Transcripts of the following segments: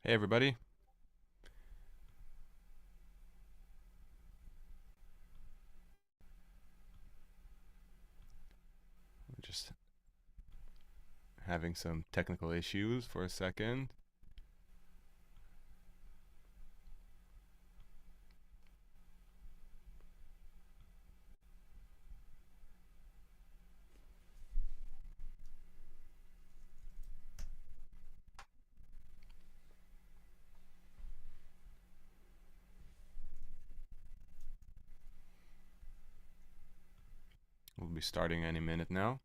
Hey everybody, just having some technical issues for a second. We'll be starting any minute now.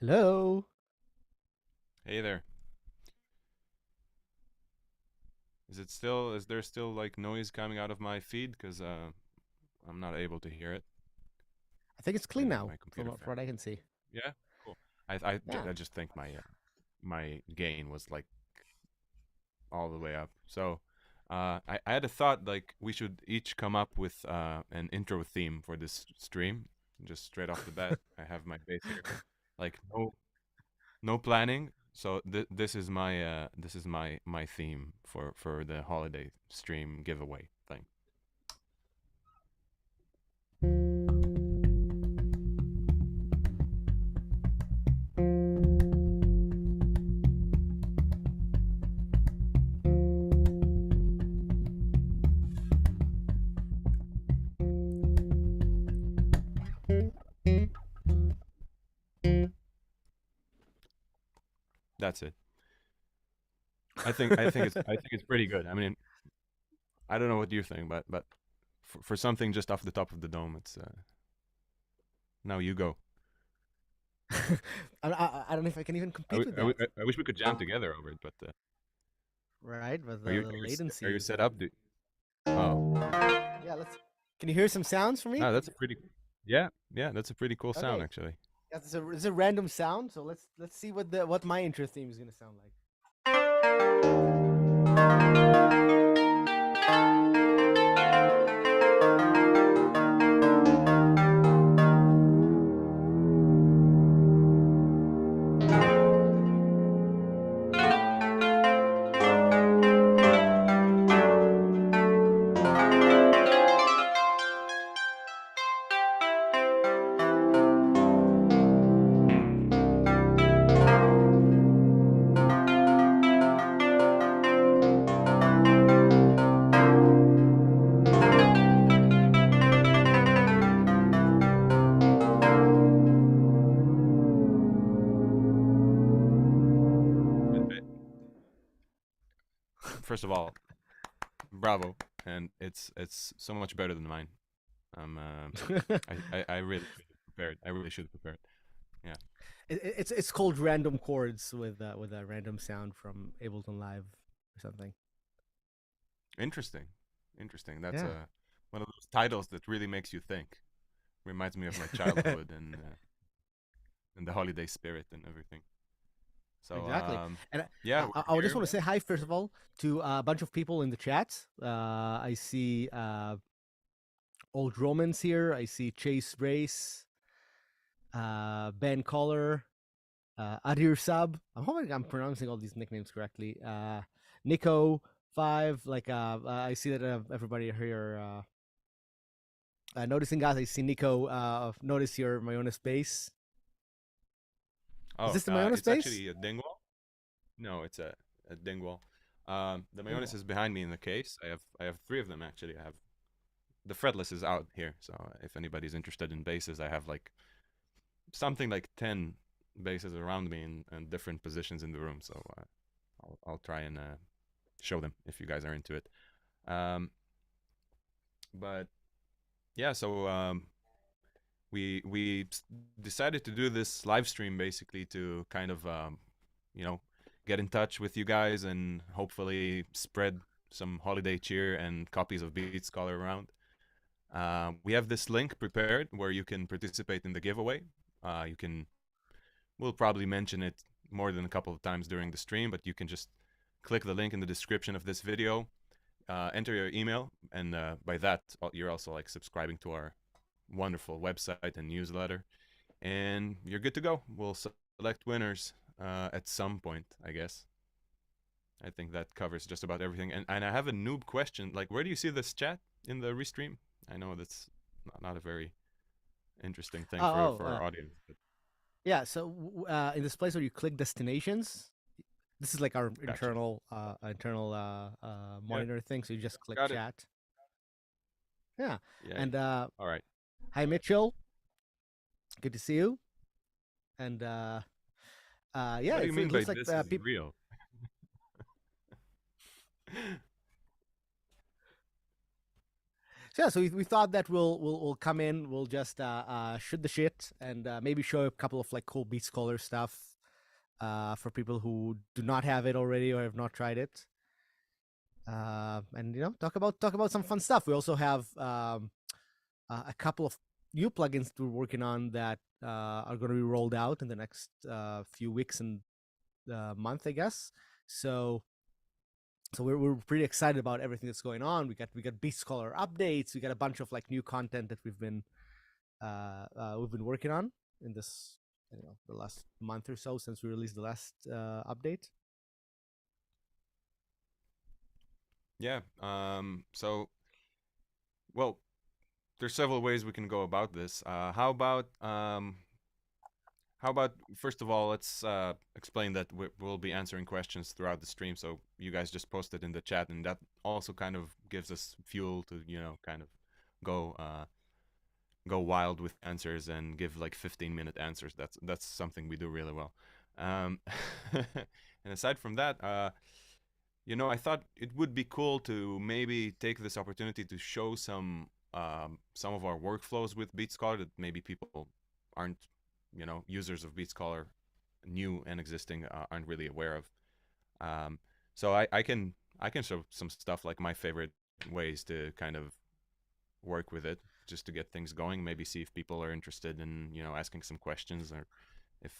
Hello. Hey there. Is there still like noise coming out of my feed? Because I'm not able to hear it. I think it's clean Maybe now, my computer from failed. what I can see. Yeah, cool. I Yeah. I just think my gain was like all the way up. So I had a thought like we should each come up with an intro theme for this stream, just straight off the bat. I have my base here. Like no planning. So this is my theme for the holiday stream giveaway thing. That's it. I think it's pretty good. I mean, I don't know what you think, but for something just off the top of the dome, it's now you go. I don't know if I can even I, compete w- with I, that. w- I wish we could jam together over it, but Right? But are you the are you are latency you is. set up? Oh, Yeah. Let's. Can you hear some sounds for me? no, that's a pretty yeah, that's a pretty cool sound Okay. actually. Yeah, it's a random sound. So let's see what my intro theme is gonna sound like. First of all, bravo, and it's so much better than mine. I'm I really should have prepared. I really should have prepared. Yeah, It's called random chords with a random sound from Ableton Live or something. interesting, interesting. That's Yeah. one of those titles that really makes you think. Reminds me of my childhood and the holiday spirit and everything. So Exactly. And yeah, I we're just here, want to say man. hi, first of all, to a bunch of people in the chat. I see Old Romans here. I see Chase Brace, Ben Collar, Adir Sub. I'm hoping I'm pronouncing all these nicknames correctly. Nico Five. I see that everybody here noticing guys. I see Nico. Notice your Mayona space. Is Oh, this the Mayona it's space? actually a dingwall. No, it's a dingwall. The Mayonis Dingwall. is behind me in the case. I have three of them actually. I have the fretless is out here. So if anybody's interested in bases, I have like something like 10 bases around me in different positions in the room. So I'll try and show them if you guys are into it. Um, but yeah, so we decided to do this live stream basically to kind of you know get in touch with you guys and hopefully spread some holiday cheer and copies of Beat Scholar around. We have this link prepared where you can participate in the giveaway. You can we'll probably mention it more than a couple of times during the stream, but you can just click the link in the description of this video, enter your email, and by that you're also like subscribing to our wonderful website and newsletter, and you're good to go. We'll select winners at some point, I guess. I think that covers just about everything. And I have a noob question. Like, where do you see this chat in the restream? I know that's not a very interesting thing for our audience. But yeah. So in this place where you click destinations, this is like our gotcha. internal Yeah, monitor thing. So you just click got it. chat. Yeah. Yeah. And All right. hi Mitchell, good to see you. And yeah, What do you it mean by looks like this is people. real? So yeah, so we thought that we'll come in, we'll just shoot the shit, and maybe show a couple of like cool Beat Scholar stuff for people who do not have it already or have not tried it. And talk about some fun stuff. We also have a couple of new plugins we're working on that are going to be rolled out in the next few weeks and month, I guess. So we're pretty excited about everything that's going on. We got Beast Scholar updates. We got a bunch of like new content that we've been working on in this the last month or so since we released the last update. Yeah. So, well, there's several ways we can go about this. How about first of all, let's explain that we'll be answering questions throughout the stream. So you guys just post it in the chat, and that also kind of gives us fuel to kind of go go wild with answers and give like 15-minute answers. That's something we do really well. Um, and aside from that, I thought it would be cool to maybe take this opportunity to show some of our workflows with BeatScholar that maybe people aren't, users of BeatScholar, new and existing, aren't really aware of. Um, so I can show some stuff like my favorite ways to kind of work with it just to get things going. Maybe see if people are interested in asking some questions, or if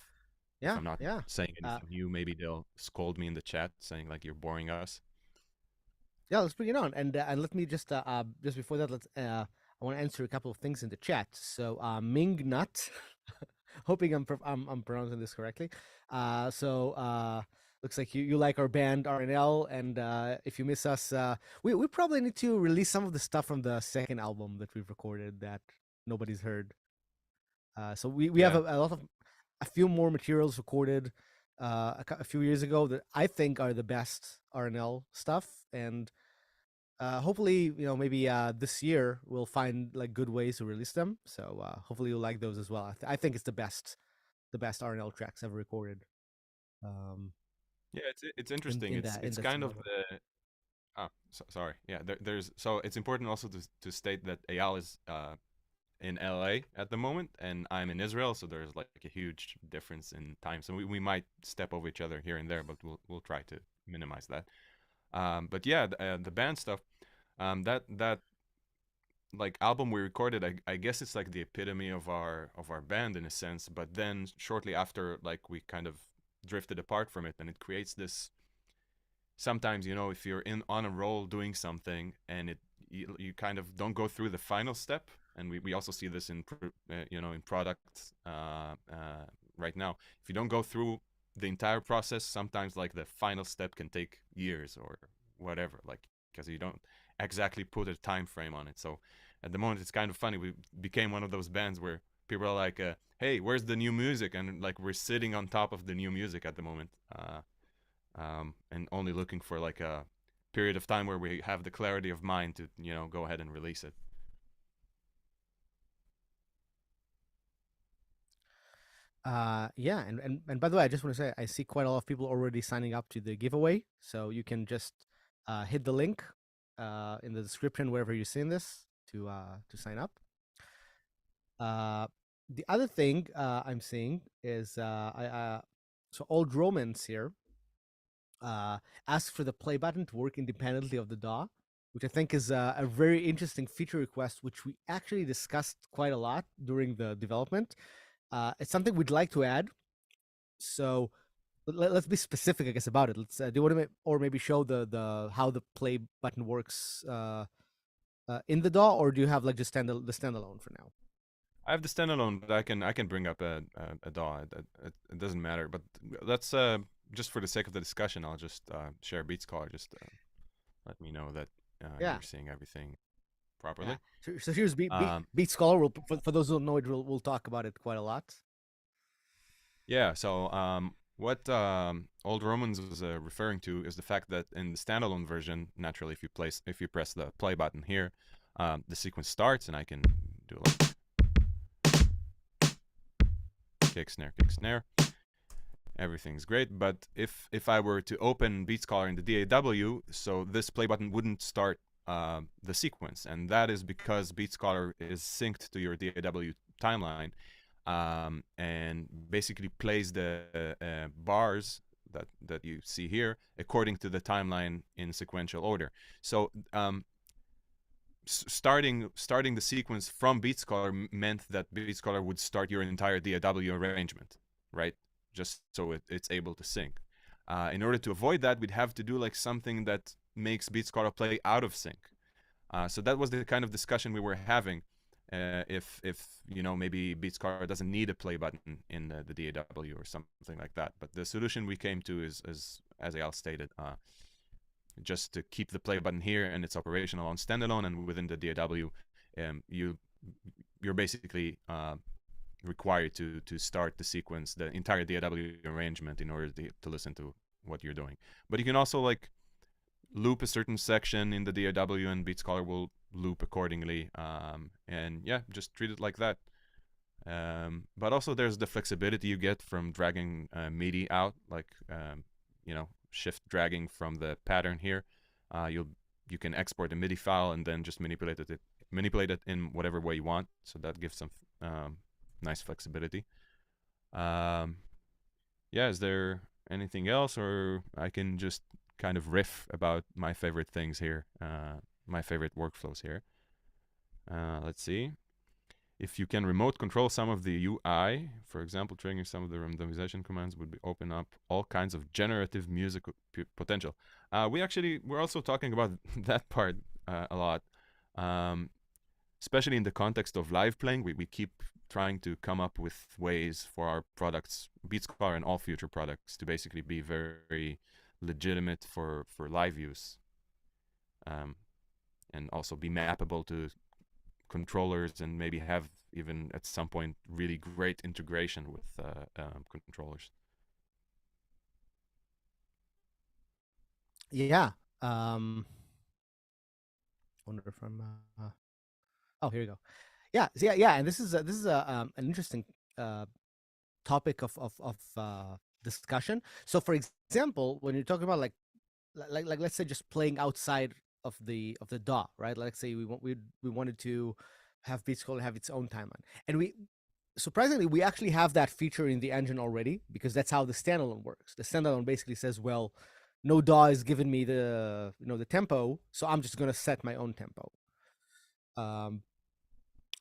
if Yeah, I'm not yeah. saying Uh, anything new, maybe they'll scold me in the chat saying like you're boring us. yeah, let's bring it on. And let me just before that, let's I want to answer a couple of things in the chat. So Ming Nut, hoping I'm pronouncing this correctly. Looks like you like our band RNL, and if you miss us, we probably need to release some of the stuff from the second album that we've recorded that nobody's heard. So we have Yeah, a few more materials recorded a few years ago that I think are the best RNL stuff, and hopefully maybe this year we'll find like good ways to release them. So hopefully you'll like those as well. I think it's the best RNL tracks ever recorded. Um, yeah, it's interesting. in It's that it's kind second of album. the sorry. Yeah, there's so it's important also to state that Eyal is in LA at the moment, and I'm in Israel, so there's like a huge difference in time. So we might step over each other here and there, but we'll try to minimize that. But yeah, the band stuff, that like album we recorded, I guess it's like the epitome of our band in a sense. But then shortly after, like we kind of drifted apart from it, and it creates this. Sometimes if you're in on a roll doing something, and you kind of don't go through the final step, and we also see this in in product right now. If you don't go through the entire process, sometimes like the final step can take years or whatever, like because you don't exactly put a time frame on it. So at the moment it's kind of funny, we became one of those bands where people are like hey, where's the new music, and like we're sitting on top of the new music at the moment, and only looking for like a period of time where we have the clarity of mind to go ahead and release it. Yeah, and by the way, I just want to say I see quite a lot of people already signing up to the giveaway. So you can just hit the link in the description wherever you're seeing this to sign up. The other thing I'm seeing is so old Romans here uh, ask for the play button to work independently of the DAW, which I think is a very interesting feature request, which we actually discussed quite a lot during the development. It's something we'd like to add. So let's be specific, I guess, about it. Let's do you want to or maybe show the how the play button works in the DAW, or do you have like just the standalone for now? I have the standalone, but I can bring up a DAW. It doesn't matter. But let's just for the sake of the discussion, I'll just share Beats Caller. Just let me know that Yeah. you're seeing everything Yeah. properly. So here's Um, Beat Scholar. For those who don't know it, we'll talk about it quite a lot. yeah. So what Old Romans was referring to is the fact that in the standalone version, naturally, if you press the play button here, the sequence starts, and I can do like kick snare, kick snare. Everything's great. But if I were to open Beats Caller in the DAW, so this play button wouldn't start the sequence, and that is because Beats Caller is synced to your DAW timeline, and basically plays the bars that you see here according to the timeline in sequential order. So starting the sequence from Beats Caller meant that Beats Caller would start your entire DAW arrangement, right? Just so it's able to sync. In order to avoid that, we'd have to do like something that makes Beats Caller play out of sync. So that was the kind of discussion we were having. If maybe Beats Caller doesn't need a play button in the DAW or something like that. But the solution we came to is as Eyal stated, just to keep the play button here, and it's operational on standalone and within the DAW. You're basically required to start the sequence, the entire DAW arrangement, in order to listen to what you're doing. But you can also like loop a certain section in the DAW, and Beats Caller will loop accordingly. And yeah, just treat it like that. But also there's the flexibility you get from dragging MIDI out, like shift dragging from the pattern here. You can export a MIDI file and then just manipulate it in whatever way you want. So that gives some nice flexibility. Yeah, is there anything else, or I can just kind of riff about my favorite things here, my favorite workflows here. Let's see. If you can remote control some of the UI, for example, triggering some of the randomization commands would open up all kinds of generative music potential. We're also talking about that part a lot, especially in the context of live playing. We keep trying to come up with ways for our products, Beats Caller and all future products, to basically be very legitimate for live use, and also be mappable to controllers, and maybe have even at some point really great integration with controllers. Yeah. Wonder if I'm. Oh, here you go. Yeah. So yeah. And this is an interesting topic of discussion. So, for example, when you're talking about like let's say just playing outside of the DAW, right? Like, let's say we wanted to have Beats Caller have its own timeline, and we surprisingly we actually have that feature in the engine already, because that's how the standalone works. The standalone basically says, well, no DAW is giving me the tempo, so I'm just gonna set my own tempo. Um,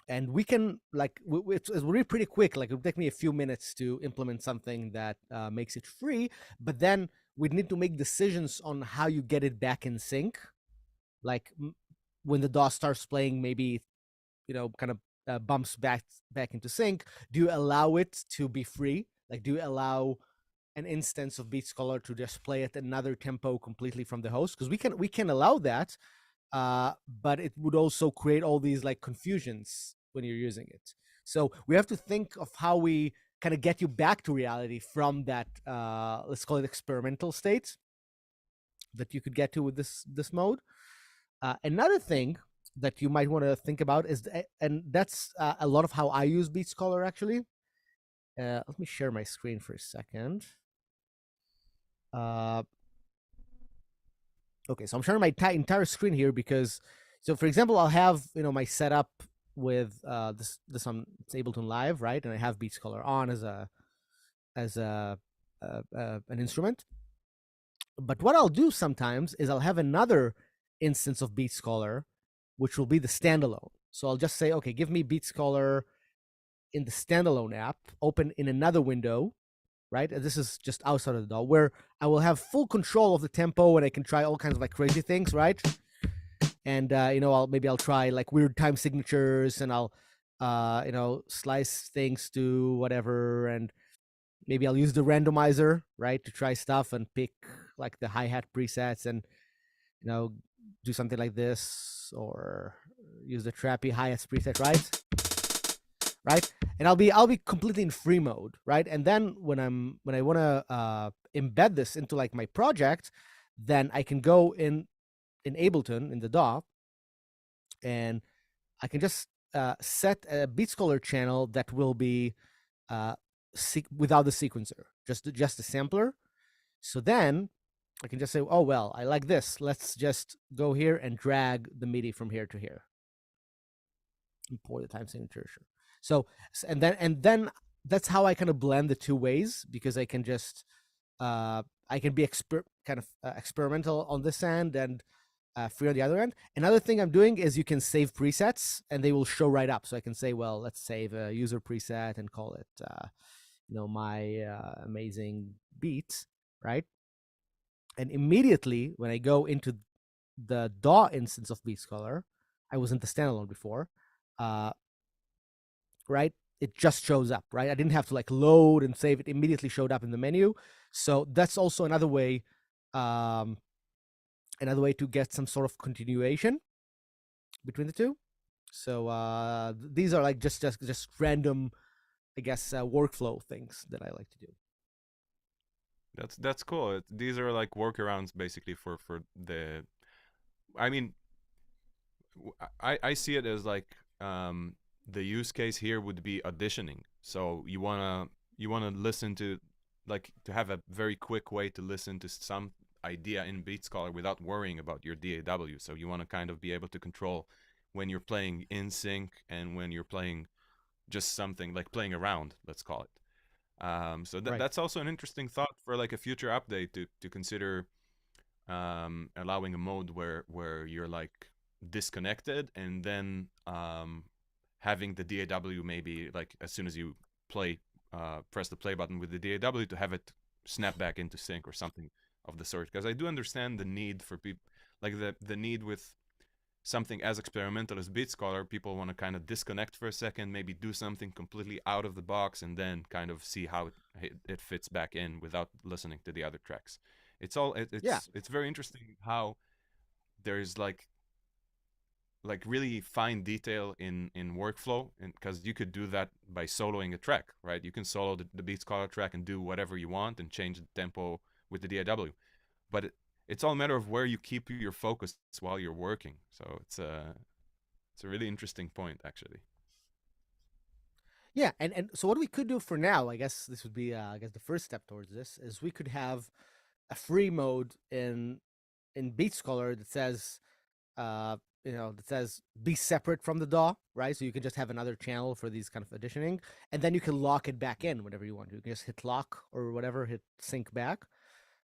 and we can like it's really pretty quick. Like, it'll take me a few minutes to implement something that makes it free, but then we'd need to make decisions on how you get it back in sync. Like, when the DAW starts playing, maybe kind of bumps back into sync. Do you allow it to be free? Like, do you allow an instance of Beats Caller to just play at another tempo completely from the host? Because we can allow that, but it would also create all these like confusions when you're using it. So we have to think of how we kind of get you back to reality from that let's call it experimental state that you could get to with this mode. Another thing that you might want to think about is, and that's a lot of how I use Beats Caller actually. Let me share my screen for a second. Okay, so I'm sharing my entire screen here because, so for example, I'll have my setup with this on it's Ableton Live, right? And I have Beat Scholar on as an instrument. But what I'll do sometimes is I'll have another instance of Beat Scholar, which will be the standalone. So I'll just say, okay, give me Beat Scholar in the standalone app, open in another window, right? And this is just outside of the DAW, where I will have full control of the tempo and I can try all kinds of like crazy things, right? And I'll try like weird time signatures, and I'll slice things to whatever, and maybe I'll use the randomizer, right, to try stuff and pick like the hi-hat presets and do something like this, or use the trappy hi-hats preset, right, and I'll be completely in free mode, right? And then when I want to embed this into like my project, then I can go in Ableton in the DAW, and I can just set a Beat Scholar channel that will be without the sequencer, just a sampler. So then I can just say, oh well, I like this. Let's just go here and drag the MIDI from here to here. Import the time signature. Sure. So and then that's how I kind of blend the two ways, because I can just I can be experimental on this end and free on the other end. Another thing I'm doing is you can save presets and they will show right up. So I can say, well, let's save a user preset and call it my amazing beat, right? And immediately when I go into the DAW instance of Beat Scholar, I was in the standalone before, right? It just shows up, right? I didn't have to like load and save. It immediately showed up in the menu. So that's also another way to get some sort of continuation between the two. So these are like just random, I guess, workflow things that I like to do. That's cool. These are like workarounds basically for the. I mean, I see it as like the use case here would be auditioning. So you wanna listen to, like, to have a very quick way to listen to some idea in Beat Scholar without worrying about your DAW. So you want to kind of be able to control when you're playing in sync and when you're playing just something like playing around, let's call it. So Right. that's also an interesting thought for like a future update to consider, allowing a mode where you're like disconnected, and then having the DAW maybe like as soon as you play, press the play button with the DAW to have it snap back into sync or something of the sort. Because I do understand the need for people, like the need with something as experimental as Beat Scholar. People want to kind of disconnect for a second, maybe do something completely out of the box, and then kind of see how it fits back in without listening to the other tracks. Yeah. It's very interesting how there's like really fine detail in workflow, and because you could do that by soloing a track, right? You can solo the Beat Scholar track and do whatever you want and change the tempo with the DAW, but it's all a matter of where you keep your focus while you're working. So it's a really interesting point, actually. Yeah, and so what we could do for now, I guess this would be, I guess the first step towards this is we could have a free mode in Beat Scholar that says, uh, be separate from the DAW, right? So you can just have another channel for these kind of auditioning, and then you can lock it back in whenever you want to. You can just hit lock or whatever, hit sync back.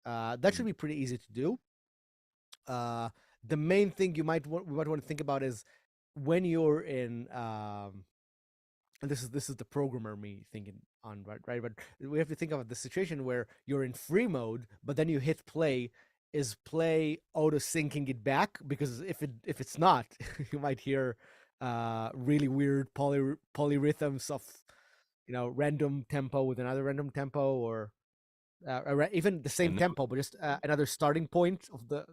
That should Mm. be pretty easy to do. Uh, the main thing we might want to think about is when you're in and this is the programmer me thinking on, right, but we have to think about the situation where you're in free mode but then you hit play. Is play auto syncing it back? Because if it's not, you might hear really weird polyrhythms of random tempo with another random tempo, or even the same And no, tempo but just another starting point of the,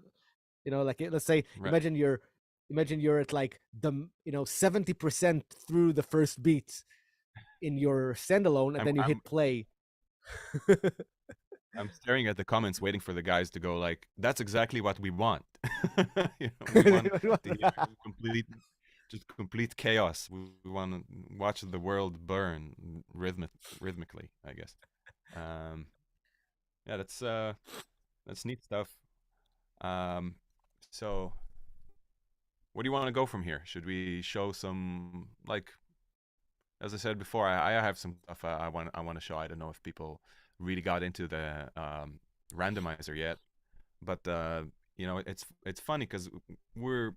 like, let's say, right. imagine you're at like the 70% through the first beat in your standalone, and I'm then you I'm hit play. I'm staring at the comments, waiting for the guys to go like, "That's exactly what we want." We want to hear complete chaos. We want to watch the world burn rhythmically, I guess. Um, yeah, that's neat stuff. Um, so where do you want to go from here? Should we show some, like, as I said before, I have some stuff I want to show. I don't know if people really got into the randomizer yet, but it's funny because we're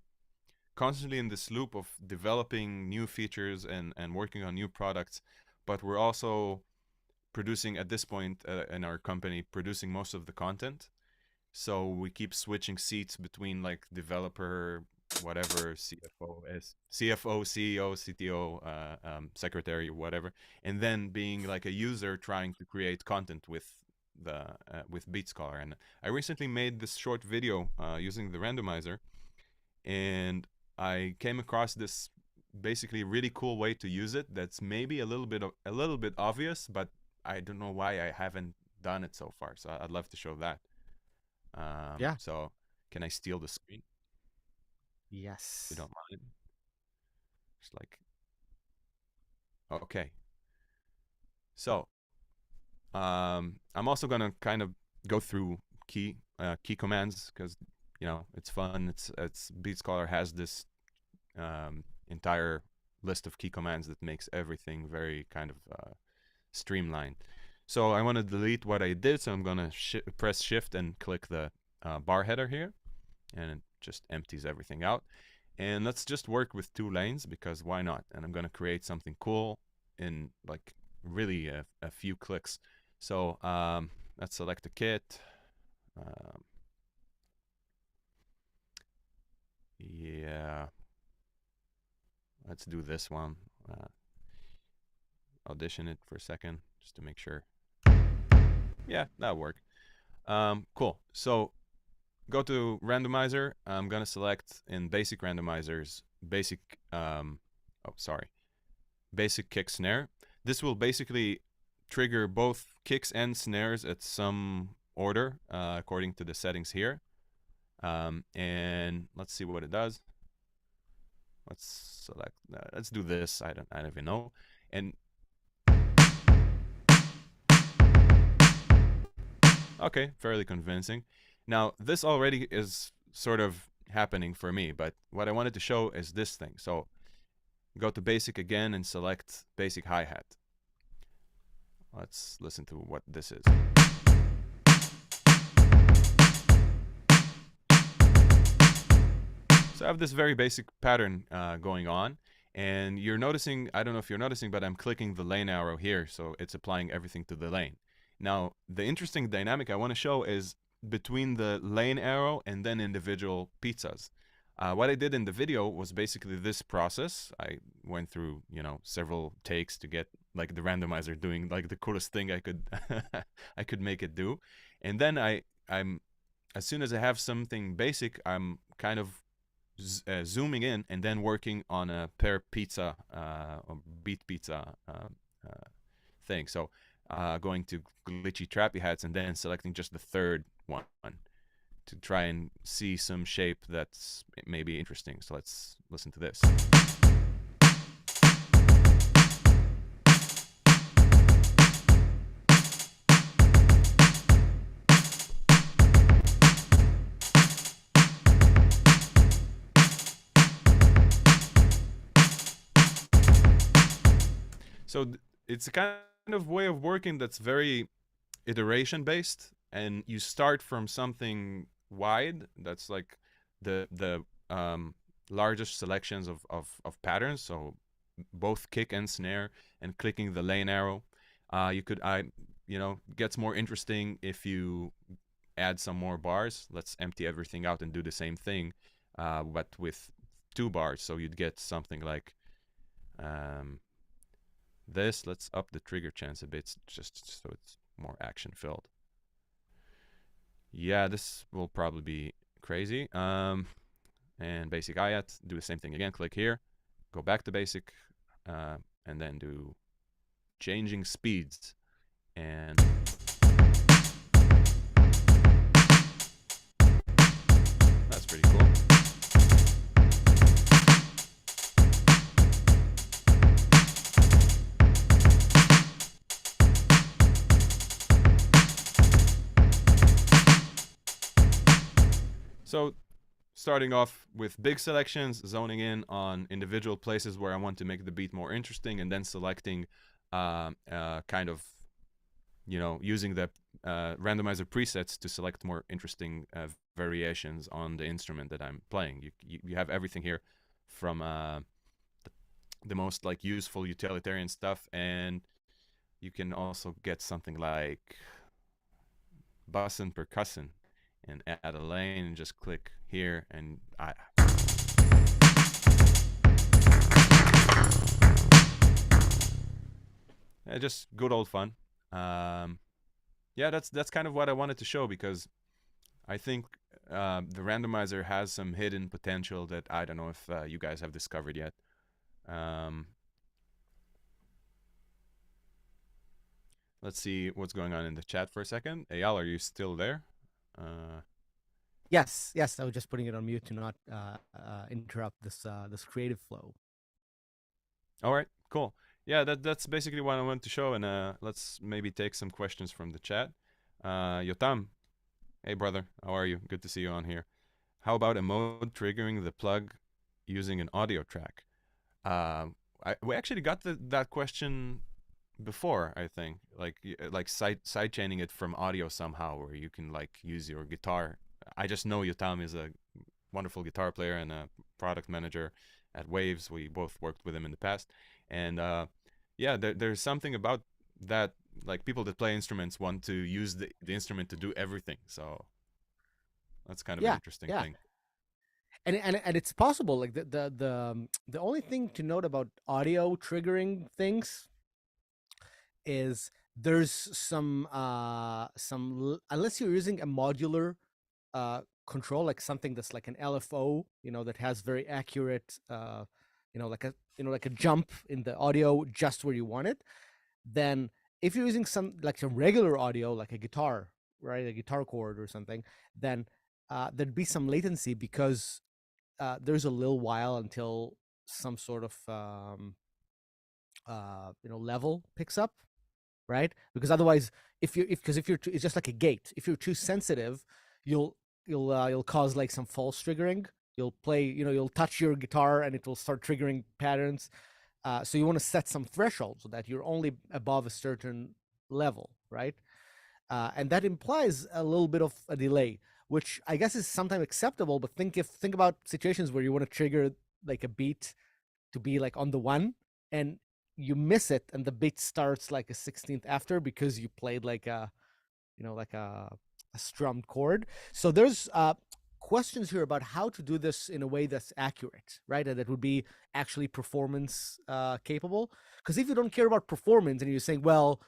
constantly in this loop of developing new features and working on new products, but we're also producing at this point in our company producing most of the content. So we keep switching seats between like developer, whatever, CFO, CEO, CTO, secretary, whatever, and then being like a user trying to create content with BeatScholar. And I recently made this short video using the randomizer, and I came across this basically really cool way to use it. That's maybe a little bit obvious, but I don't know why I haven't done it so far. So I'd love to show that. Yeah. So can I steal the screen if you Yes. don't mind? Just like, okay. So I'm also gonna kind of go through key commands because it's fun. It's BeatScholar has this entire list of key commands that makes everything very kind of streamlined. So I want to delete what I did, so I'm gonna press Shift and click the bar header here, and it just empties everything out. And let's just work with 2 lanes because why not? And I'm gonna create something cool in like really a few clicks. So let's select the kit. Um, yeah, let's do this one. Audition it for a second just to make sure. Yeah, that'll work. Cool. So go to randomizer. I'm gonna select in basic randomizers basic. Basic kick snare. This will basically trigger both kicks and snares at some order according to the settings here. And let's see what it does. Let's select. Let's do this. I don't even know. And okay, fairly convincing. Now this already is sort of happening for me, but what I wanted to show is this thing. So go to basic again and select basic hi-hat. Let's listen to what this is. So I have this very basic pattern going on, and you're noticing, I don't know if you're noticing, but I'm clicking the lane arrow here, so it's applying everything to the lane. Now, the interesting dynamic I want to show is between the lane arrow and then individual pizzas. What I did in the video was basically this process. I went through, several takes to get like the randomizer doing like the coolest thing I could I could make it do. And then I'm as soon as I have something basic, I'm kind of zooming in and then working on a per pizza or beat pizza thing. So going to glitchy trappy hats and then selecting just the third one to try and see some shape that's maybe interesting. So let's listen to this. So it's a kind of way of working that's very iteration based, and you start from something wide that's like the largest selections of patterns, so both kick and snare, and clicking the lane arrow. You could gets more interesting if you add some more bars. Let's empty everything out and do the same thing, but with 2 bars. So you'd get something like this. Let's up the trigger chance a bit just so it's more action filled. Yeah, this will probably be crazy. And basic hi-hat, do the same thing again. Click here, go back to basic, and then do changing speeds. And that's pretty cool. So starting off with big selections, zoning in on individual places where I want to make the beat more interesting, and then selecting kind of, using the randomizer presets to select more interesting variations on the instrument that I'm playing. You have everything here from the most like useful utilitarian stuff, and you can also get something like bussin' percussin and add a lane and just click here, and just good old fun. Yeah, that's kind of what I wanted to show, because I think the randomizer has some hidden potential that I don't know if you guys have discovered yet. Um, let's see what's going on in the chat for a second. Eyal, are you still there? Yes, yes. I was just putting it on mute to not interrupt this creative flow. All right, cool. Yeah, that's basically what I wanted to show, and let's maybe take some questions from the chat. Yotam, hey brother, how are you? Good to see you on here. How about a mode triggering the plug using an audio track? We actually got that question before, I think, like side chaining it from audio somehow, where you can like use your guitar. I just know Yotam is a wonderful guitar player and a product manager at Waves. We both worked with him in the past, and yeah, there's something about that. Like people that play instruments want to use the instrument to do everything, so that's kind of an Yeah, interesting yeah. thing. And it's possible. Like the only thing to note about audio triggering things is there's unless you're using a modular control, like something that's like an LFO, that has very accurate, like a jump in the audio just where you want it. Then if you're using some like some regular audio, like a guitar, right, a guitar chord or something, then there'd be some latency because there's a little while until some sort of level picks up, right? Because otherwise, if you're it's just like a gate. If you're too sensitive, you'll you'll cause like some false triggering. You'll play, you'll touch your guitar and it will start triggering patterns. So you want to set some threshold so that you're only above a certain level, right? And that implies a little bit of a delay, which I guess is sometimes acceptable. But think about situations where you want to trigger like a beat to be like on the one, and you miss it, and the beat starts like a 16th after because you played like a like a strummed chord. So there's questions here about how to do this in a way that's accurate, right? And that would be actually performance capable. Because if you don't care about performance and you're saying, well,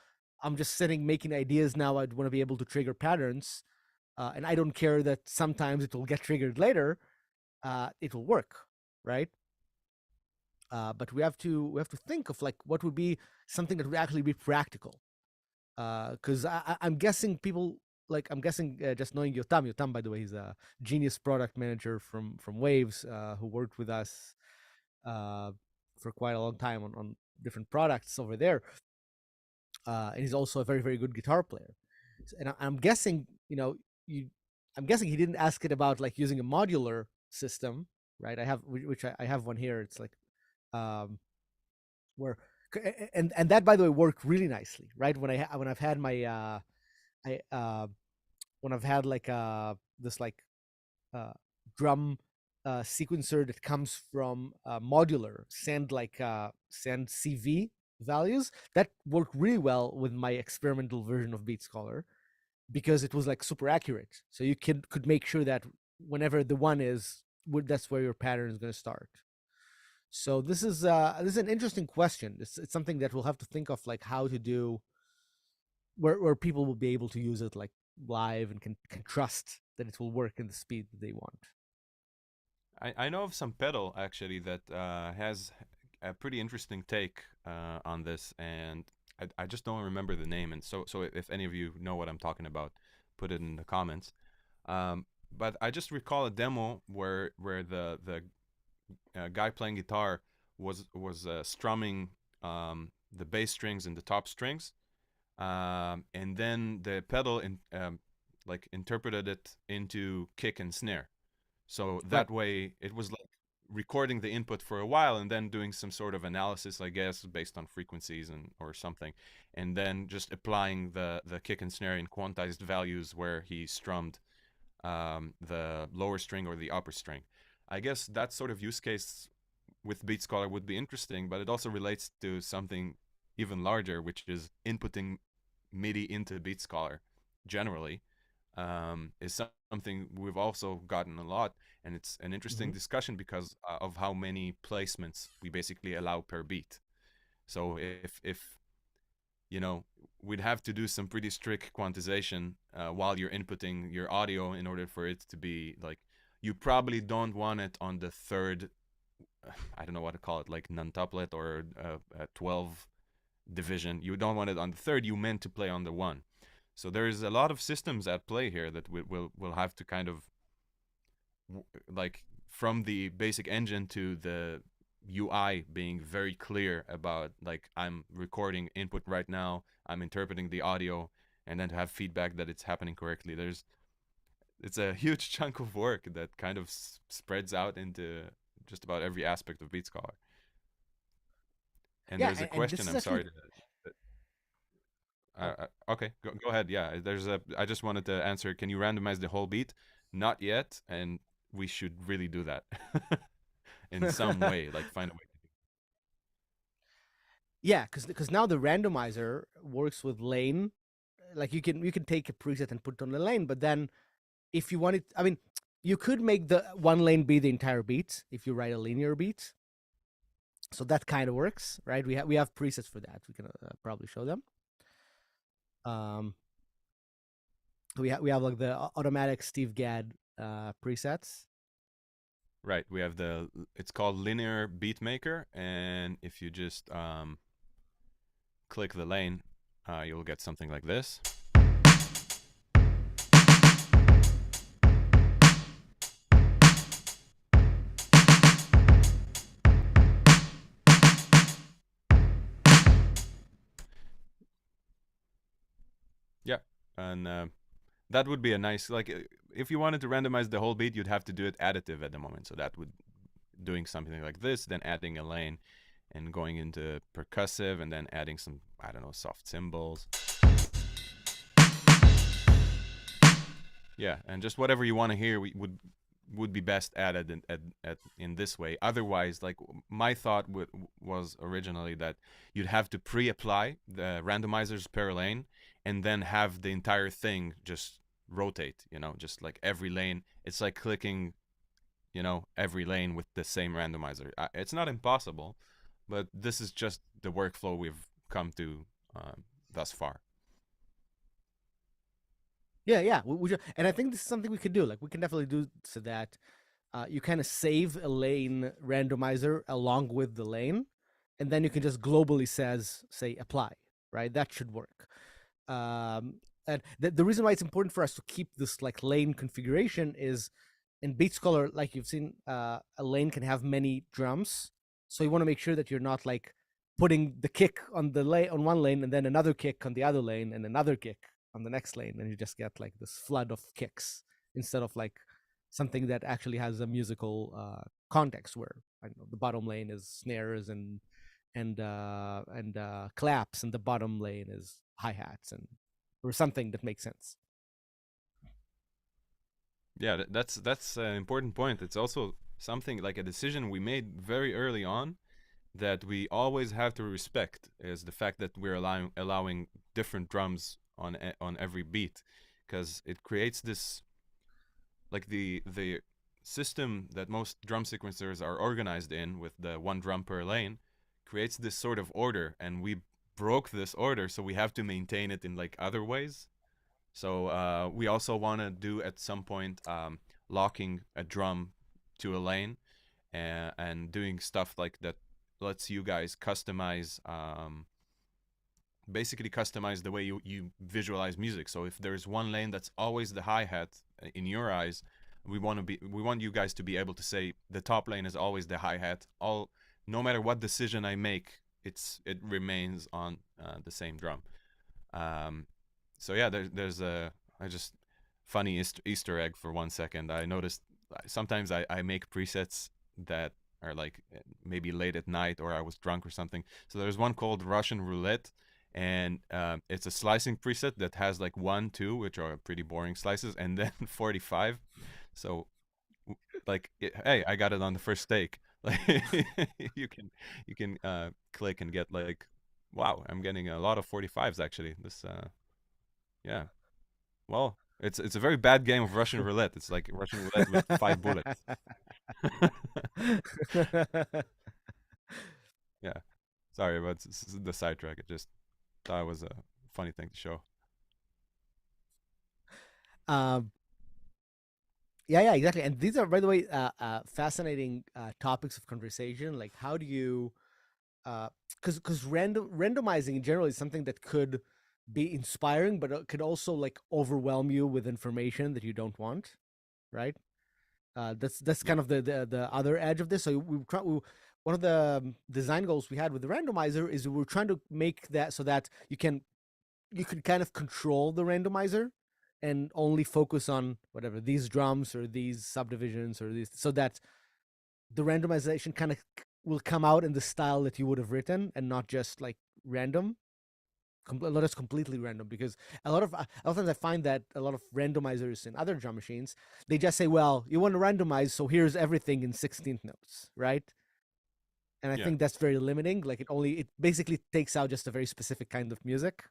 I'm just sitting making ideas now, I'd want to be able to trigger patterns, and I don't care that sometimes it will get triggered later, it will work, right? But we have to think of like what would be something that would actually be practical. Because I'm guessing people, like, I'm guessing, just knowing Yotam, by the way, he's a genius product manager from Waves, who worked with us for quite a long time on different products over there, and he's also a very very good guitar player. And I'm guessing, I'm guessing he didn't ask it about like using a modular system, right? I have, which I have one here. It's like um, where, and that, by the way, worked really nicely, right? When I've had my I when I've had like this like uh drum sequencer that comes from modular send CV values, that worked really well with my experimental version of Beat Scholar, because it was like super accurate. So you could make sure that whenever the one is, that's where your pattern is going to start. So this is an interesting question. It's something that we'll have to think of, like how to do, where people will be able to use it like live and can trust that it will work in the speed that they want. I know of some pedal actually that has a pretty interesting take on this, and I just don't remember the name. And so if any of you know what I'm talking about, put it in the comments. But I just recall a demo where the guy playing guitar was strumming the bass strings and the top strings, and then the pedal like interpreted it into kick and snare. So Right. that way, it was like recording the input for a while and then doing some sort of analysis, I guess, based on frequencies and or something, and then just applying the kick and snare in quantized values where he strummed the lower string or the upper string. I guess that sort of use case with Beat Scholar would be interesting, but it also relates to something even larger, which is inputting MIDI into Beat Scholar generally. Is something we've also gotten a lot, and it's an interesting Hmm. discussion because of how many placements we basically allow per beat. So if you know, we'd have to do some pretty strict quantization while you're inputting your audio in order for it to be like, you probably don't want it on the third, I don't know what to call it, like non-tuplet or a 12 division. You don't want it on the third. You meant to play on the one. So there's a lot of systems at play here that we'll have to kind of like, from the basic engine to the UI being very clear about like, I'm recording input right now, I'm interpreting the audio, and then to have feedback that it's happening correctly. It's a huge chunk of work that kind of spreads out into just about every aspect of Beat Scholar. And Yeah, there's a and this question. is I'm actually sorry to. oh, Okay, go ahead. Yeah, there's a. I just wanted to answer. Can you randomize the whole beat? Not yet, and we should really do that in some way. Like find a way. yeah, because now the randomizer works with lane. Like you can take a preset and put it on the lane, but then if you want it, I mean, you could make the one lane be the entire beat if you write a linear beat. So that kind of works, right? We have presets for that. We can probably show them. Um, we have like the automatic Steve Gadd presets. Right. We have the. It's called linear beat maker, and if you just click the lane, you'll get something like this. Yeah, and that would be a nice, like, if you wanted to randomize the whole beat, you'd have to do it additive at the moment. So that would, doing something like this, then adding a lane and going into percussive and then adding some, I don't know, soft cymbals. Yeah, and just whatever you want to hear would be best added in this way. Otherwise, like, my thought was originally that you'd have to pre-apply the randomizers per lane and then have the entire thing just rotate, just like every lane. It's like clicking, every lane with the same randomizer. It's not impossible, but this is just the workflow we've come to thus far. Yeah, yeah. And I think this is something we could do. Like we can definitely do so that you kind of save a lane randomizer along with the lane, and then you can just globally say apply. Right, that should work. And the reason why it's important for us to keep this like lane configuration is in Beat Scholar, like you've seen, a lane can have many drums, so you want to make sure that you're not like putting the kick on the lane on one lane and then another kick on the other lane and another kick on the next lane, and you just get like this flood of kicks instead of like something that actually has a musical context where I don't know the bottom lane is snares and claps, and the bottom lane is hi hats and or something that makes sense. Yeah, that's an important point. It's also something like a decision we made very early on that we always have to respect, is the fact that we're allowing different drums on every beat, because it creates this, like, the system that most drum sequencers are organized in with the one drum per lane creates this sort of order, and we broke this order, so we have to maintain it in like other ways. So we also want to do at some point locking a drum to a lane, and doing stuff like that lets you guys customize, basically customize the way you visualize music. So if there's one lane that's always the hi-hat in your eyes, we want you guys to be able to say the top lane is always the hi-hat. All No matter what decision I make, it remains on the same drum. Um, so yeah, there's a, I just, funny Easter egg for 1 second. I noticed sometimes I make presets that are like maybe late at night or I was drunk or something. So there's one called Russian Roulette, and it's a slicing preset that has like 1, 2, which are pretty boring slices, and then 45. So like, hey, I got it on the first take. Like you can click and get like, wow, I'm getting a lot of 45s actually. This yeah. Well, it's a very bad game of Russian roulette. It's like Russian roulette with 5 bullets. Yeah. Sorry about the sidetrack. I just thought it was a funny thing to show. um, yeah, yeah, exactly. And these are, by the way, fascinating topics of conversation. Like, how do you, because randomizing in general is something that could be inspiring, but it could also like overwhelm you with information that you don't want, right? That's Yeah. kind of the other edge of this. So one of the design goals we had with the randomizer is we were trying to make that so that you could kind of control the randomizer and only focus on whatever these drums or these subdivisions or these, so that the randomization kind of will come out in the style that you would have written and not just like random. A lot is completely random, because a lot of times I find that a lot of randomizers in other drum machines, they just say, well, you want to randomize, so here's everything in 16th notes, right? And I Yeah. think that's very limiting. Like, it basically takes out just a very specific kind of music.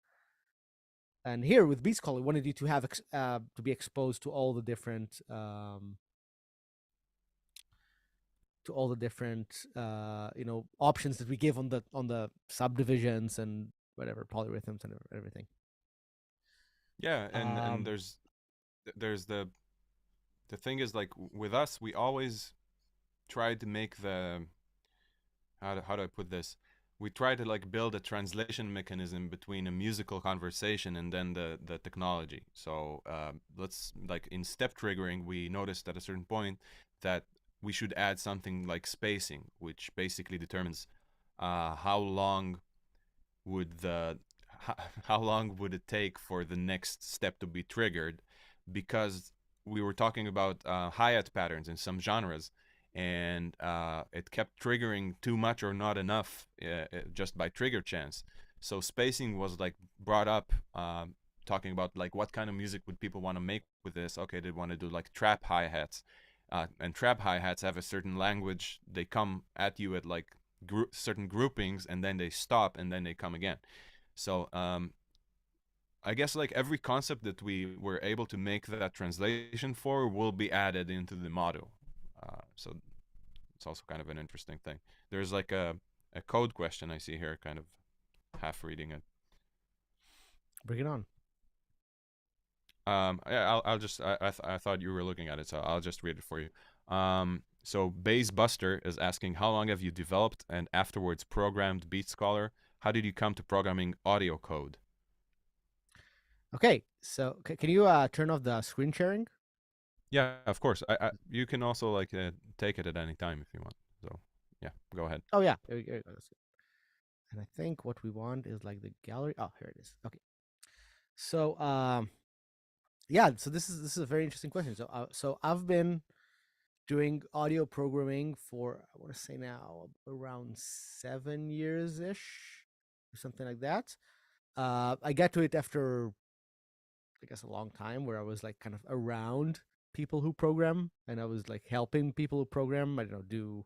And here with Beats Call, we wanted you to have to be exposed to all the different options that we give on the subdivisions and whatever polyrhythms and everything. Yeah, and Um, there's the thing is like with us, we always try to make the how do I put this? We try to like build a translation mechanism between a musical conversation and then the technology. So let's like in step triggering, we noticed at a certain point that we should add something like spacing, which basically determines how long would the how long would it take for the next step to be triggered, because we were talking about hi-hat patterns in some genres, and it kept triggering too much or not enough just by trigger chance. So spacing was like brought up, talking about like what kind of music would people want to make with this. Okay, they want to do like trap hi-hats, and trap hi-hats have a certain language. They come at you at like certain groupings, and then they stop, and then they come again. So I guess like every concept that we were able to make that translation for will be added into the module. So it's also kind of an interesting thing. There's like a code question I see here, kind of half reading it. Bring it on. Yeah, I'll just I thought you were looking at it, so I'll just read it for you. So Bass Buster is asking, how long have you developed and afterwards programmed Beat Scholar? How did you come to programming audio code? Okay, so can you turn off the screen sharing? Yeah, of course. You can also like take it at any time if you want. So yeah, go ahead. Oh yeah, there we go. That's good. And I think what we want is like the gallery. Oh, here it is. Okay. So yeah, so this is a very interesting question. So I've been doing audio programming for, I want to say now, around 7 years ish, or something like that. I got to it after, I guess, a long time where I was like kind of around people who program, and I was like helping people who program. I don't know, do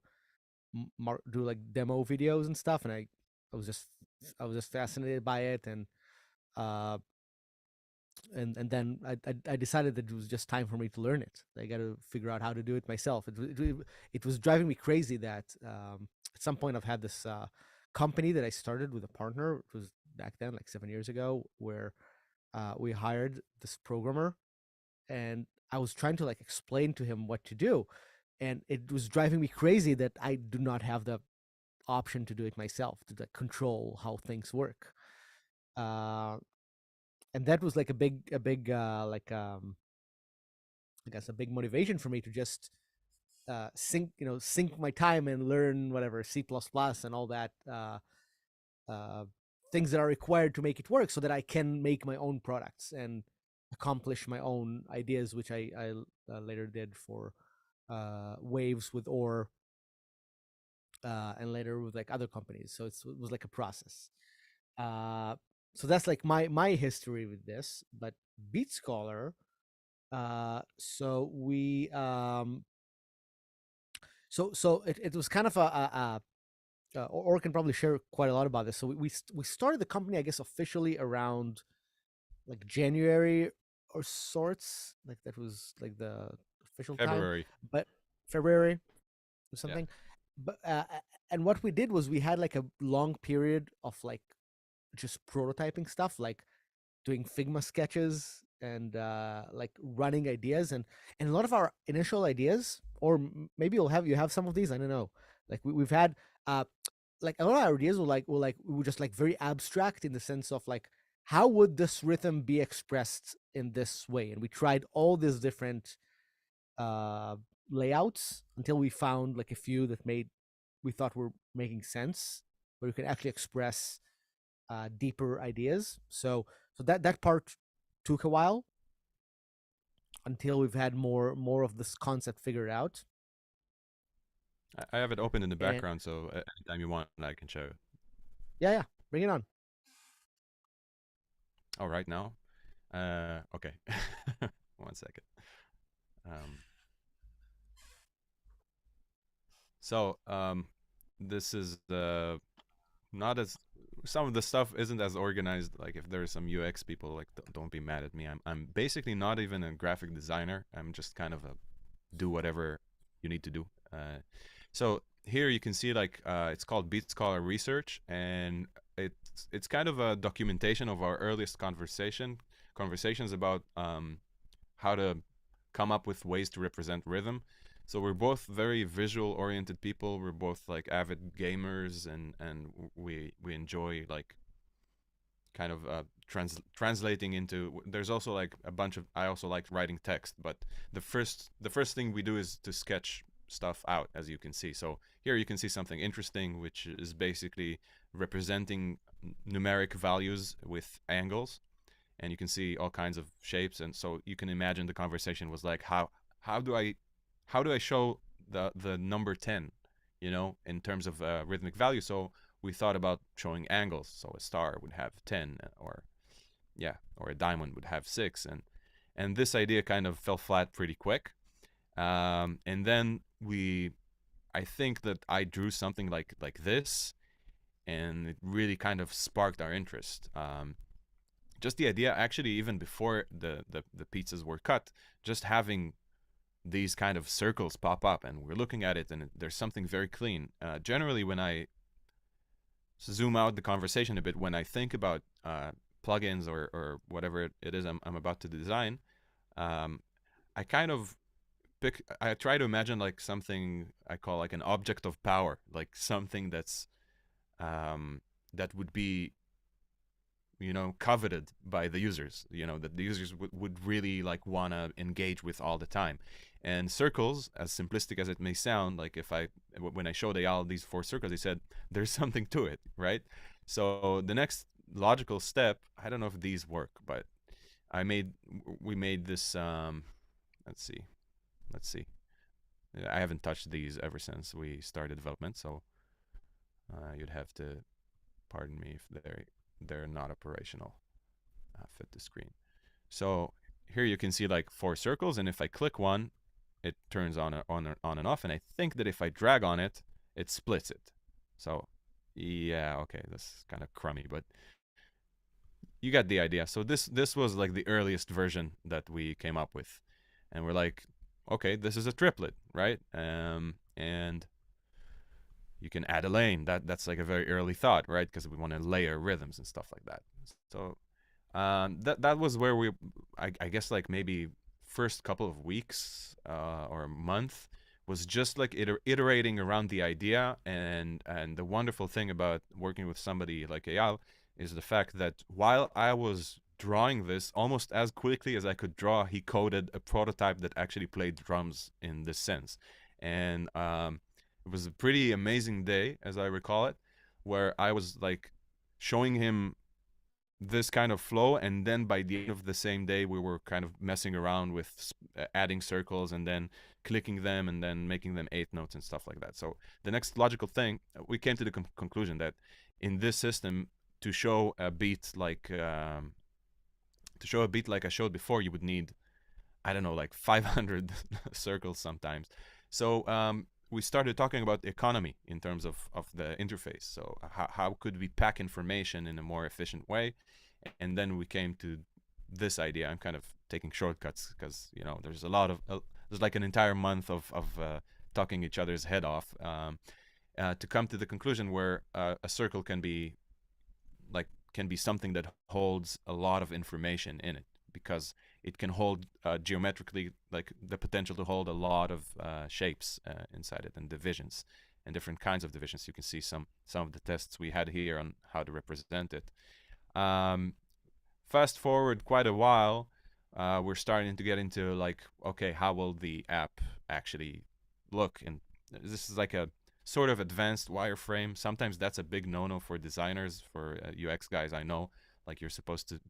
like demo videos and stuff, and I was just I was just fascinated by it, uh, and then I decided that it was just time for me to learn it. I got to figure out how to do it myself. It was driving me crazy that at some point I've had this company that I started with a partner. It was back then, like 7 years ago, where we hired this programmer, and I was trying to like explain to him what to do, and it was driving me crazy that I do not have the option to do it myself, to like control how things work. Uh, and that was like a big I guess a big motivation for me to just sync my time and learn whatever C++ and all that uh, things that are required to make it work, so that I can make my own products and accomplish my own ideas, which I later did for Waves with Or, and later with like other companies. So it was like a process. Uh, so that's like my history with this. But Beat Scholar, so we so it was kind of or can probably share quite a lot about this. So we started the company, I guess, officially around like January or sorts. Like that was like the official time, February. but February or Yeah. something. But and what we did was we had like a long period of like just prototyping stuff, like doing Figma sketches and like running ideas, and a lot of our initial ideas, or maybe you have some of these, I don't know. Like we've had uh like a lot of our ideas were just like very abstract in the sense of like how would this rhythm be expressed in this way, and we tried all these different uh layouts until we found like a few that made we thought were making sense, where you can actually express deeper ideas. So that part took a while until we've had more of this concept figured out. I have it open in the And background, so anytime you want, I can show it. yeah, yeah, bring it on. Oh, right now? Okay. One second. Um, so this is not as some of the stuff isn't as organized. Like if there's some UX people, like don't be mad at me. I'm basically not even a graphic designer. I'm just kind of a do whatever you need to do. So here you can see like it's called Beat Scholar Research, and it's kind of a documentation of our earliest conversations about how to come up with ways to represent rhythm. So we're both very visual oriented people. We're both like avid gamers, and we enjoy like kind of translating into. There's also like a bunch of. I also like writing text, but the first thing we do is to sketch stuff out, as you can see. So here you can see something interesting, which is basically representing numeric values with angles, and you can see all kinds of shapes. And so you can imagine the conversation was like, how do I show the number 10, in terms of rhythmic value? So we thought about showing angles. So a star would have 10, or yeah, or a diamond would have 6, and this idea kind of fell flat pretty quick. And then I think that I drew something like this, and it really kind of sparked our interest. Just the idea, actually, even before the pizzas were cut, just having these kind of circles pop up, and we're looking at it, and there's something very clean. Generally, when I zoom out the conversation a bit, when I think about plugins or whatever it is I'm about to design, um, I kind of I try to imagine like something I call like an object of power, like something um, that would be coveted by the users, that the users would really like want to engage with all the time. And circles, as simplistic as it may sound, like when I showed Eyal these 4 circles, he said there's something to it, right? So the next logical step, I don't know if these work, but we made this. Let's see. I haven't touched these ever since we started development, so you'd have to pardon me if they're not operational. Fit the screen. So here you can see like 4 circles, and if I click one, it turns on and off. And I think that if I drag on it, it splits it. So yeah, okay, that's kind of crummy, but you got the idea. So this was like the earliest version that we came up with, and we're like, okay, this is a triplet, right? And you can add a lane. That's like a very early thought, right? Because we want to layer rhythms and stuff like that. So that was where I guess like maybe first couple of weeks or a month was just like iterating around the idea. And the wonderful thing about working with somebody like Eyal is the fact that while I was drawing this almost as quickly as I could draw, he coded a prototype that actually played drums in this sense. And it was a pretty amazing day, as I recall it, where I was like showing him this kind of flow, and then by the end of the same day we were kind of messing around with adding circles and then clicking them and then making them eighth notes and stuff like that. So the next logical thing, we came to the conclusion that in this system, to show a beat like I showed before, you would need, I don't know, like 500 circles sometimes. So we started talking about economy in terms of the interface. So how could we pack information in a more efficient way? And then we came to this idea. I'm kind of taking shortcuts because there's a lot of there's like an entire month of talking each other's head off to come to the conclusion where a circle can be something that holds a lot of information in it, because it can hold geometrically, like the potential to hold a lot of shapes inside it, and divisions and different kinds of divisions. You can see some of the tests we had here on how to represent it. um, Fast forward quite a while, we're starting to get into like, okay, how will the app actually look? And this is like a sort of advanced wireframe. Sometimes that's a big no-no for designers, for UX guys. I know, like, you're supposed to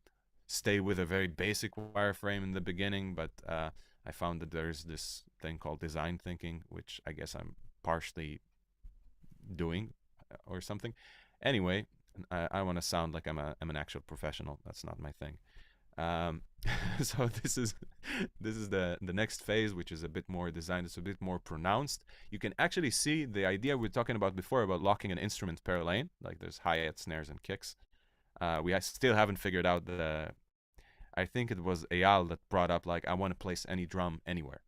stay with a very basic wireframe in the beginning, but I found that there's this thing called design thinking, which I guess I'm partially doing or something. Anyway, I want to sound like I'm an actual professional. That's not my thing. Um, so this is the next phase, which is a bit more designed. It's a bit more pronounced. You can actually see the idea we were talking about before about locking an instrument per lane. Like there's hi-hat, snares, and kicks. We still haven't figured out the. I think it was Eyal that brought up like, I want to place any drum anywhere,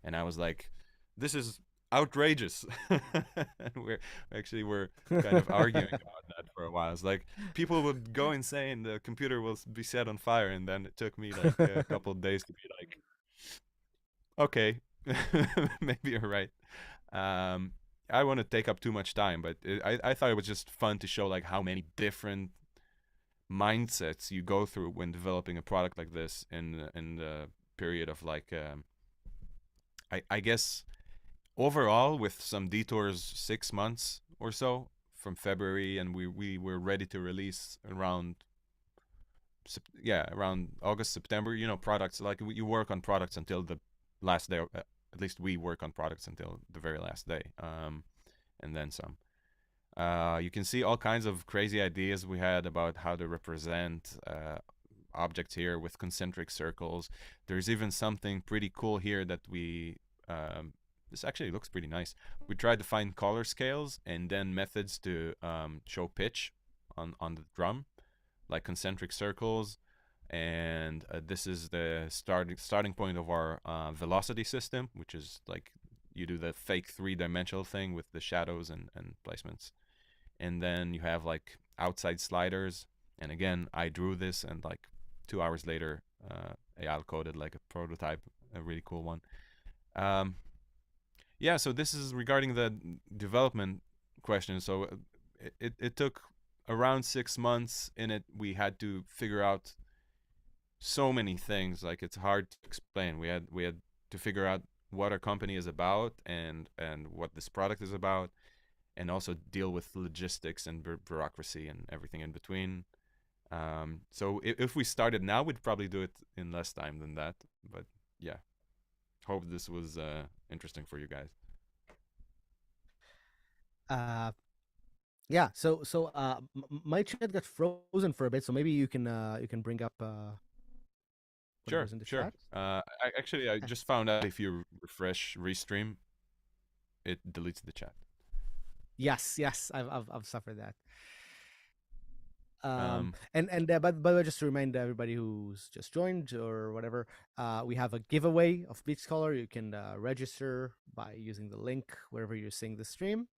and I was like, this is outrageous. And we're kind of arguing about that for a while. It's like people would go insane, the computer will be set on fire, and then it took me like a couple of days to be like, okay, maybe you're right. um I want to take up too much time, but I thought it was just fun to show like how many different mindsets you go through when developing a product like this in the period of like I guess overall, with some detours, 6 months or so from February, and we were ready to release around around August, September. Products like you work on products until the last day. At least we work on products until the very last day, and then some. You can see all kinds of crazy ideas we had about how to represent objects here with concentric circles. There's even something pretty cool here that we this actually looks pretty nice. We tried to find color scales and then methods to show pitch on the drum, like concentric circles. And this is the starting point of our velocity system, which is like you do the fake three-dimensional thing with the shadows and placements. And then you have like outside sliders. And again, I drew this, and like 2 hours later, Eyal coded like a prototype, a really cool one. Um, yeah, so this is regarding the development question. So it took around 6 months in it. We had to figure out so many things. Like, it's hard to explain. We had to figure out what our company is about and what this product is about, and also deal with logistics and bureaucracy and everything in between. So if we started now, we'd probably do it in less time than that. But yeah, hope this was interesting for you guys. uh, yeah. My chat got frozen for a bit, so maybe you can bring up Sure, whatever's in the sure. chat. I Yeah. just found out if you refresh Restream, it deletes the chat. Yes, yes, I've suffered that. Um, But by the way, just to remind everybody who's just joined or whatever, we have a giveaway of Beat Scholar. You can register by using the link wherever you're seeing the stream.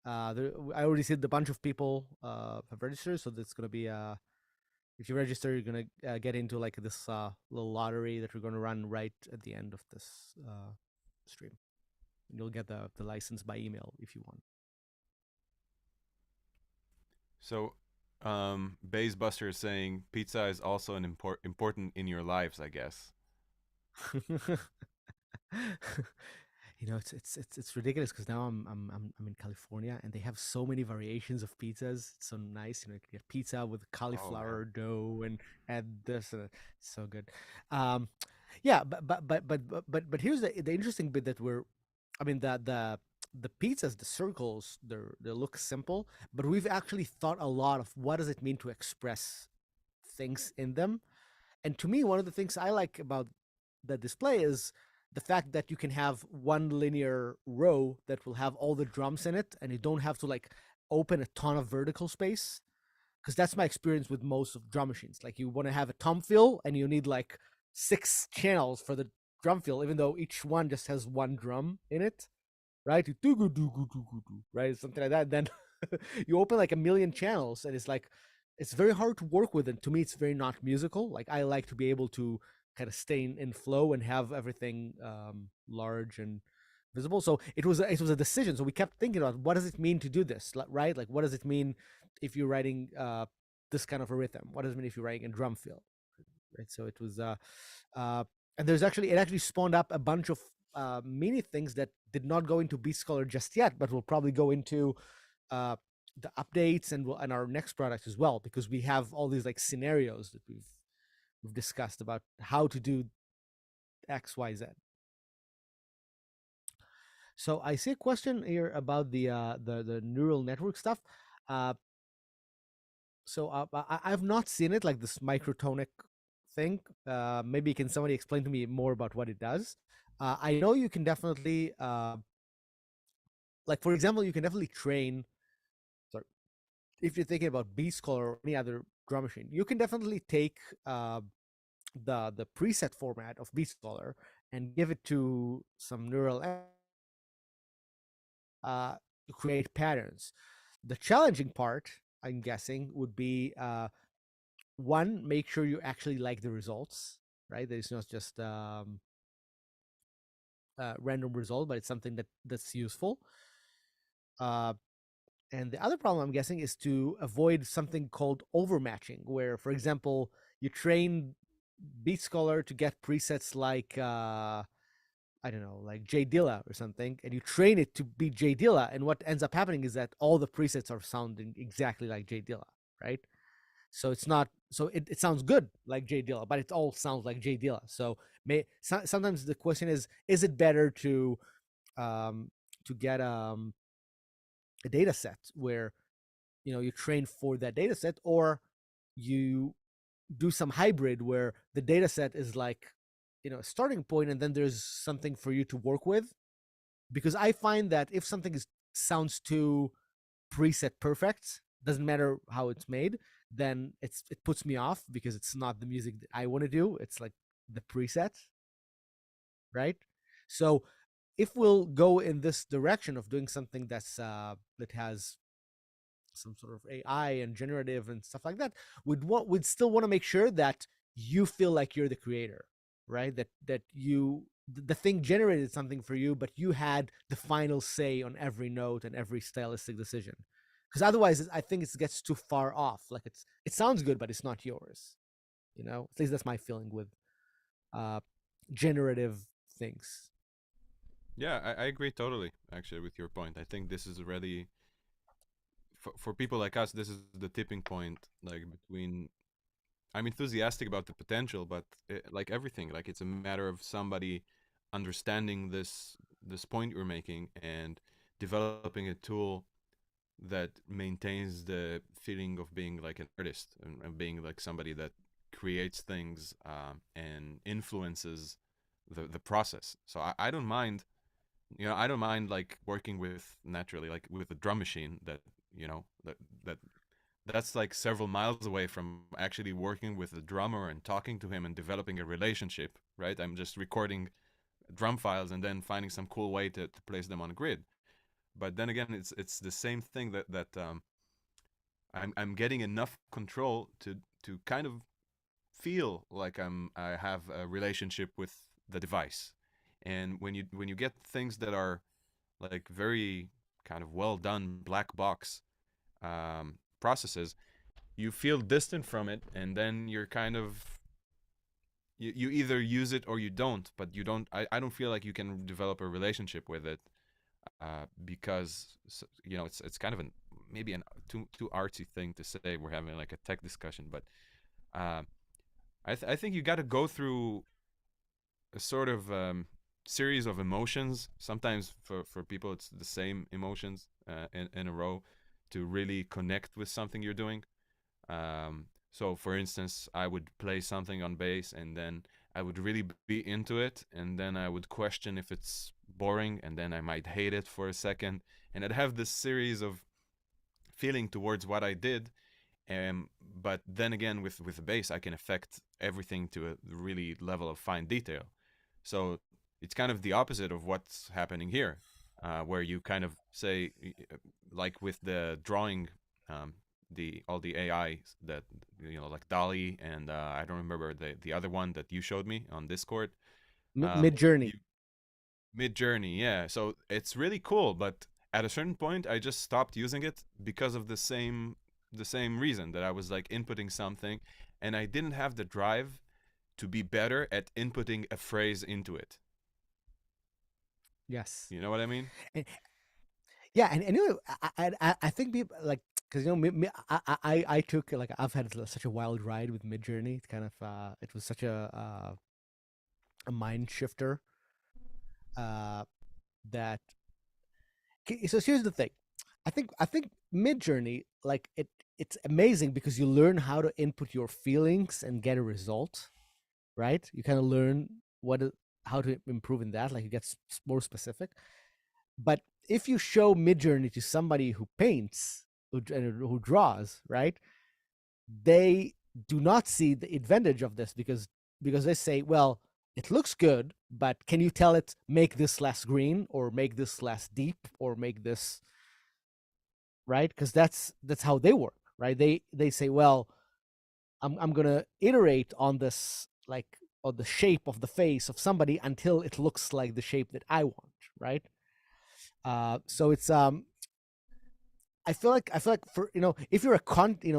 I already see a bunch of people have registered, so that's gonna be if you register, you're gonna get into like this little lottery that we're gonna run right at the end of this stream. You'll get the license by email if you want. so, Baze Buster is saying pizza is also an important in your lives, I guess. It's ridiculous because now I'm in California and they have so many variations of pizzas. It's so nice. You get pizza with Oh yeah. cauliflower dough and add this. And it's so good. Um, yeah, but here's the interesting bit that I mean the pizzas, the circles, they look simple, but we've actually thought a lot of what does it mean to express things in them. And to me, one of the things I like about the display is the fact that you can have one linear row that will have all the drums in it, and you don't have to like open a ton of vertical space. Because that's my experience with most of drum machines. Like you want to have a tom fill, and you need like 6 channels for the drum fill, even though each one just has one drum in it, right? Right, something like that. Then you open like a million channels, and it's very hard to work with. And to me, it's very not musical. Like I like to be able to kind of stay in flow and have everything large and visible. So it was a decision. So we kept thinking about what does it mean to do this, right? Like what does it mean if you're writing this kind of a rhythm? What does it mean if you're writing a drum fill? Right. So it was uh and it actually spawned up a bunch of mini things that did not go into Beat Scholar just yet, but will probably go into uh the updates and our next product as well, because we have all these like scenarios that we've discussed about how to do XYZ. So I see a question here about the neural network stuff. uh I've not seen it, like this microtonic thing. Maybe can somebody explain to me more about what it does? I know you can definitely, like for example, you can definitely train. Sorry, if you're thinking about Beat Scholar or any other drum machine, you can definitely take the preset format of Beat Scholar and give it to some uh, to create patterns. The challenging part, I'm guessing, would be one, make sure you actually like the results, right? That it's not just random result, but it's something that's useful. Uh, and the other problem, I'm guessing, is to avoid something called overmatching, where, for example, you train Beat Scholar to get presets like I don't know, like J Dilla or something, and you train it to be J Dilla, and what ends up happening is that all the presets are sounding exactly like J Dilla, right? So it's not, so it sounds good like J Dilla, but it all sounds like J Dilla. So sometimes the question is it better um to get a data set where you train for that data set, or you do some hybrid where the data set is like a starting point, and then there's something for you to work with. Because I find that if something sounds too preset perfect, doesn't matter how it's made, then it puts me off because it's not the music that I want to do. It's like the preset, right? So if we'll go in this direction of doing something that has some sort of AI and generative and stuff like that, we'd still want to make sure that you feel like you're the creator, right? That the thing generated something for you, but you had the final say on every note and every stylistic decision. Because otherwise, I think it gets too far off. Like it sounds good, but it's not yours. At least that's my feeling with uh, generative things. Yeah, I agree totally. Actually, with your point, I think this is really for people like us. This is the tipping point, like between. I'm enthusiastic about the potential, but like everything, like it's a matter of somebody understanding this point you're making and developing a tool that maintains the feeling of being like an artist and being like somebody that creates things and influences the process. So I don't mind, I don't mind like working with naturally like with a drum machine that that that's like several miles away from actually working with the drummer and talking to him and developing a relationship, right? I'm just recording drum files and then finding some cool way to place them on a grid. But then again, it's the same thing that I'm getting enough control to kind of feel like I have a relationship with the device. And when you get things that are like very kind of well done black box processes, you feel distant from it, and then you're kind of you either use it or you don't, but you don't. I don't feel like you can develop a relationship with it because it's kind of an maybe an too artsy thing to say. We're having like a tech discussion, but uh, I think you got to go through a sort of series of emotions. Sometimes for people, it's the same emotions in a row to really connect with something you're doing. So, for instance, I would play something on bass and then I would really be into it, and then I would question if it's boring, and then I might hate it for a second. And I'd have this series of feeling towards what I did, but then again, with the bass, I can affect everything to a really level of fine detail. So it's kind of the opposite of what's happening here, where you kind of say, like with the drawing, the all the AI that like Dolly and I don't remember the other one that you showed me on Discord. Mid Journey. You Mid Journey, yeah. So it's really cool, but at a certain point, I just stopped using it because of the same reason that I was like inputting something, and I didn't have the drive to be better at inputting a phrase into it. Yes. You know what I mean? And, yeah, and I think people like because I took like I've had such a wild ride with Mid Journey. It kind of it was such a mind shifter uh, that. So here's the thing, I think Mid Journey like it's amazing because you learn how to input your feelings and get a result, right? You kind of learn how to improve in that, like you get more specific. But if you show Mid Journey to somebody who paints, who draws, right, they do not see the advantage of this because they say, well, it looks good, but can you tell it make this less green or make this less deep or make this right? Because that's how they work, right? They say, well, I'm gonna iterate on this like on the shape of the face of somebody until it looks like the shape that I want, right? So it's I feel like for if you're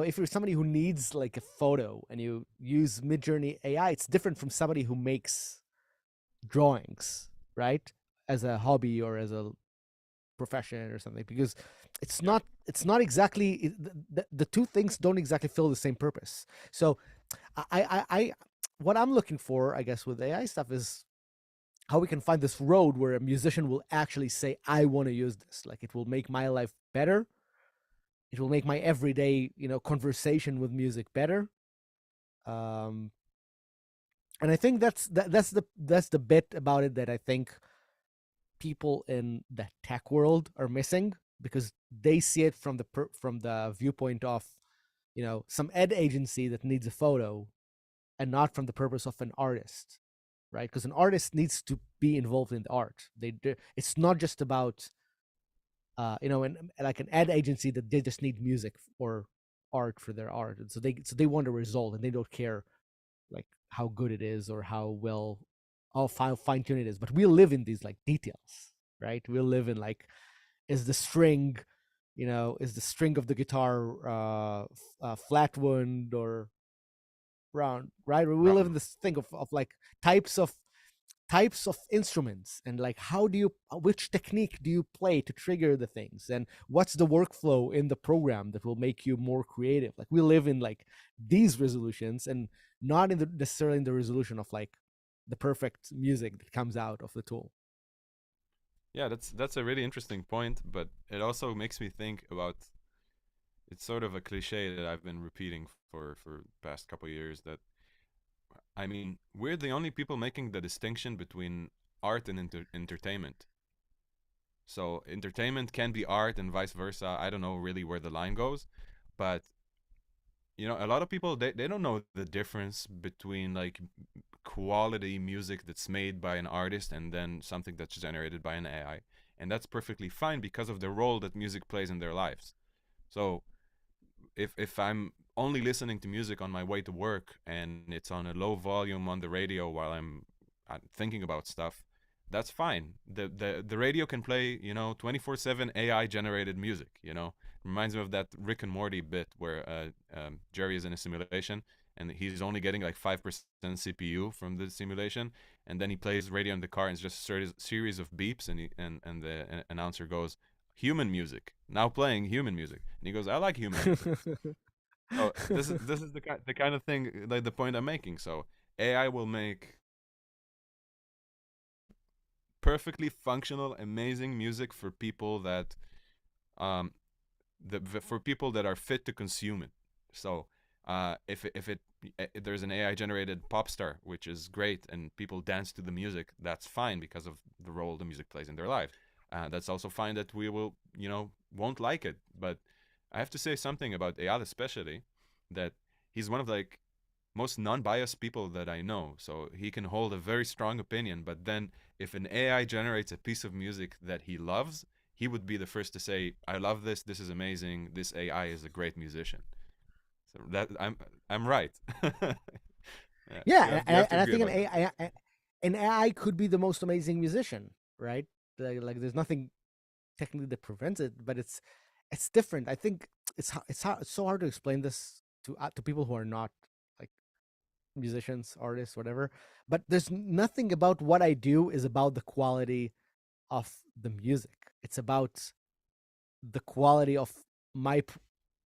if you're somebody who needs like a photo and you use Midjourney AI, it's different from somebody who makes drawings, right? As a hobby or as a profession or something, because Yeah. it's not exactly the two things don't exactly fill the same purpose. So I what I'm looking for, I guess, with AI stuff is how we can find this road where a musician will actually say, I want to use this, like it will make my life better, it will make my everyday conversation with music better. um and I think that's the bit about it that I think people in the tech world are missing, because they see it from the viewpoint of some ad agency that needs a photo, and not from the purpose of an artist, right? Because an artist needs to be involved in the art. It's not just about and like an ad agency that they just need music or art for their art, and so they want a result and they don't care like how good it is or how fine tuned it is. But we live in these like details, right? We live in like, is the string, is the string of the guitar flat wound or round, right? We live in Round. this thing of like types of instruments, and like how do you which technique do you play to trigger the things, and what's the workflow in the program that will make you more creative. Like we live in like these resolutions, and not in the necessarily in the resolution of like the perfect music that comes out of the tool. Yeah, that's a really interesting point, but it also makes me think about it's sort of a cliche that I've been repeating for the past couple of years that I mean, we're the only people making the distinction between art and entertainment. So entertainment can be art and vice versa. I don't know really where the line goes, but a lot of people they don't know the difference between like quality music that's made by an artist and then something that's generated by an AI. And that's perfectly fine because of the role that music plays in their lives. So if I'm only listening to music on my way to work and it's on a low volume on the radio while I'm thinking about stuff, that's fine. The radio can play 24/7 AI generated music. Reminds me of that Rick and Morty bit where Jerry is in a simulation and he's only getting like 5% CPU from the simulation, and then he plays radio in the car, and it's just a series of beeps, and and the announcer goes, "Human music now playing human music," and he goes, "I like human music." So this is the kind of thing, like the point I'm making. So AI will make perfectly functional, amazing music for people that um for people that are fit to consume it. So if there's an AI generated pop star, which is great, and people dance to the music, that's fine because of the role the music plays in their life. That's also fine that we will, won't like it. But I have to say something about Eyal, especially that he's one of like most non-biased people that I know. So he can hold a very strong opinion, but then if an AI generates a piece of music that he loves, he would be the first to say, "I love this. This is amazing. This AI is a great musician." So that I'm right. Yeah, Yeah, you have to and I agree think about that. an AI could be the most amazing musician, right? Like there's nothing technically that prevents it, but it's different. I think it's so hard to explain this to people who are not like musicians, artists, whatever. But there's nothing about what I do is about the quality of the music. It's about the quality of my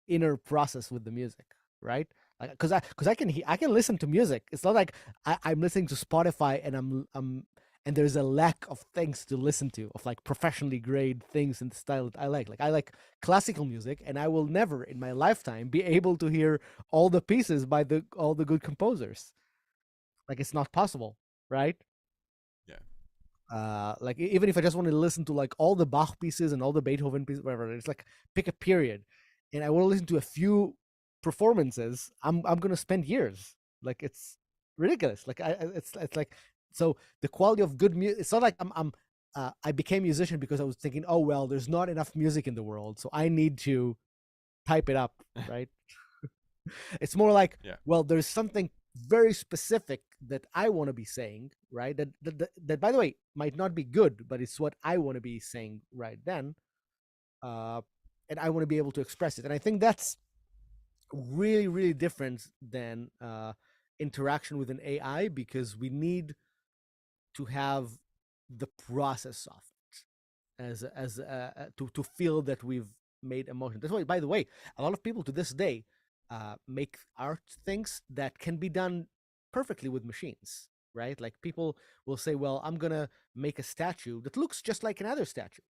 inner process with the music, right? Because I can listen to music. It's not like I'm listening to Spotify and I'm and there's a lack of things to listen to, of like professionally grade things in the style that I like. Like I like classical music, and I will never in my lifetime be able to hear all the pieces by the all the good composers. Like it's not possible, right? Yeah. Like even if I just want to listen to like all the Bach pieces and all the Beethoven pieces, whatever, it's like pick a period, and I want to listen to a few performances. I'm gonna spend years. Like it's ridiculous. Like it's like so the quality of good music. It's not like I became a musician because I was thinking, oh well, there's not enough music in the world, so I need to type it up, right? It's more like, Yeah. well, there's something very specific that I want to be saying, right? That, by the way, might not be good, but it's what I want to be saying right then. Uh, and I want to be able to express it. And I think that's really, really different than interaction with an AI because we need to have the process of it to feel that we've made emotion. That's why, by the way, a lot of people to this day make art things that can be done perfectly with machines, right? Like people will say, "Well, I'm gonna make a statue that looks just like another statue,"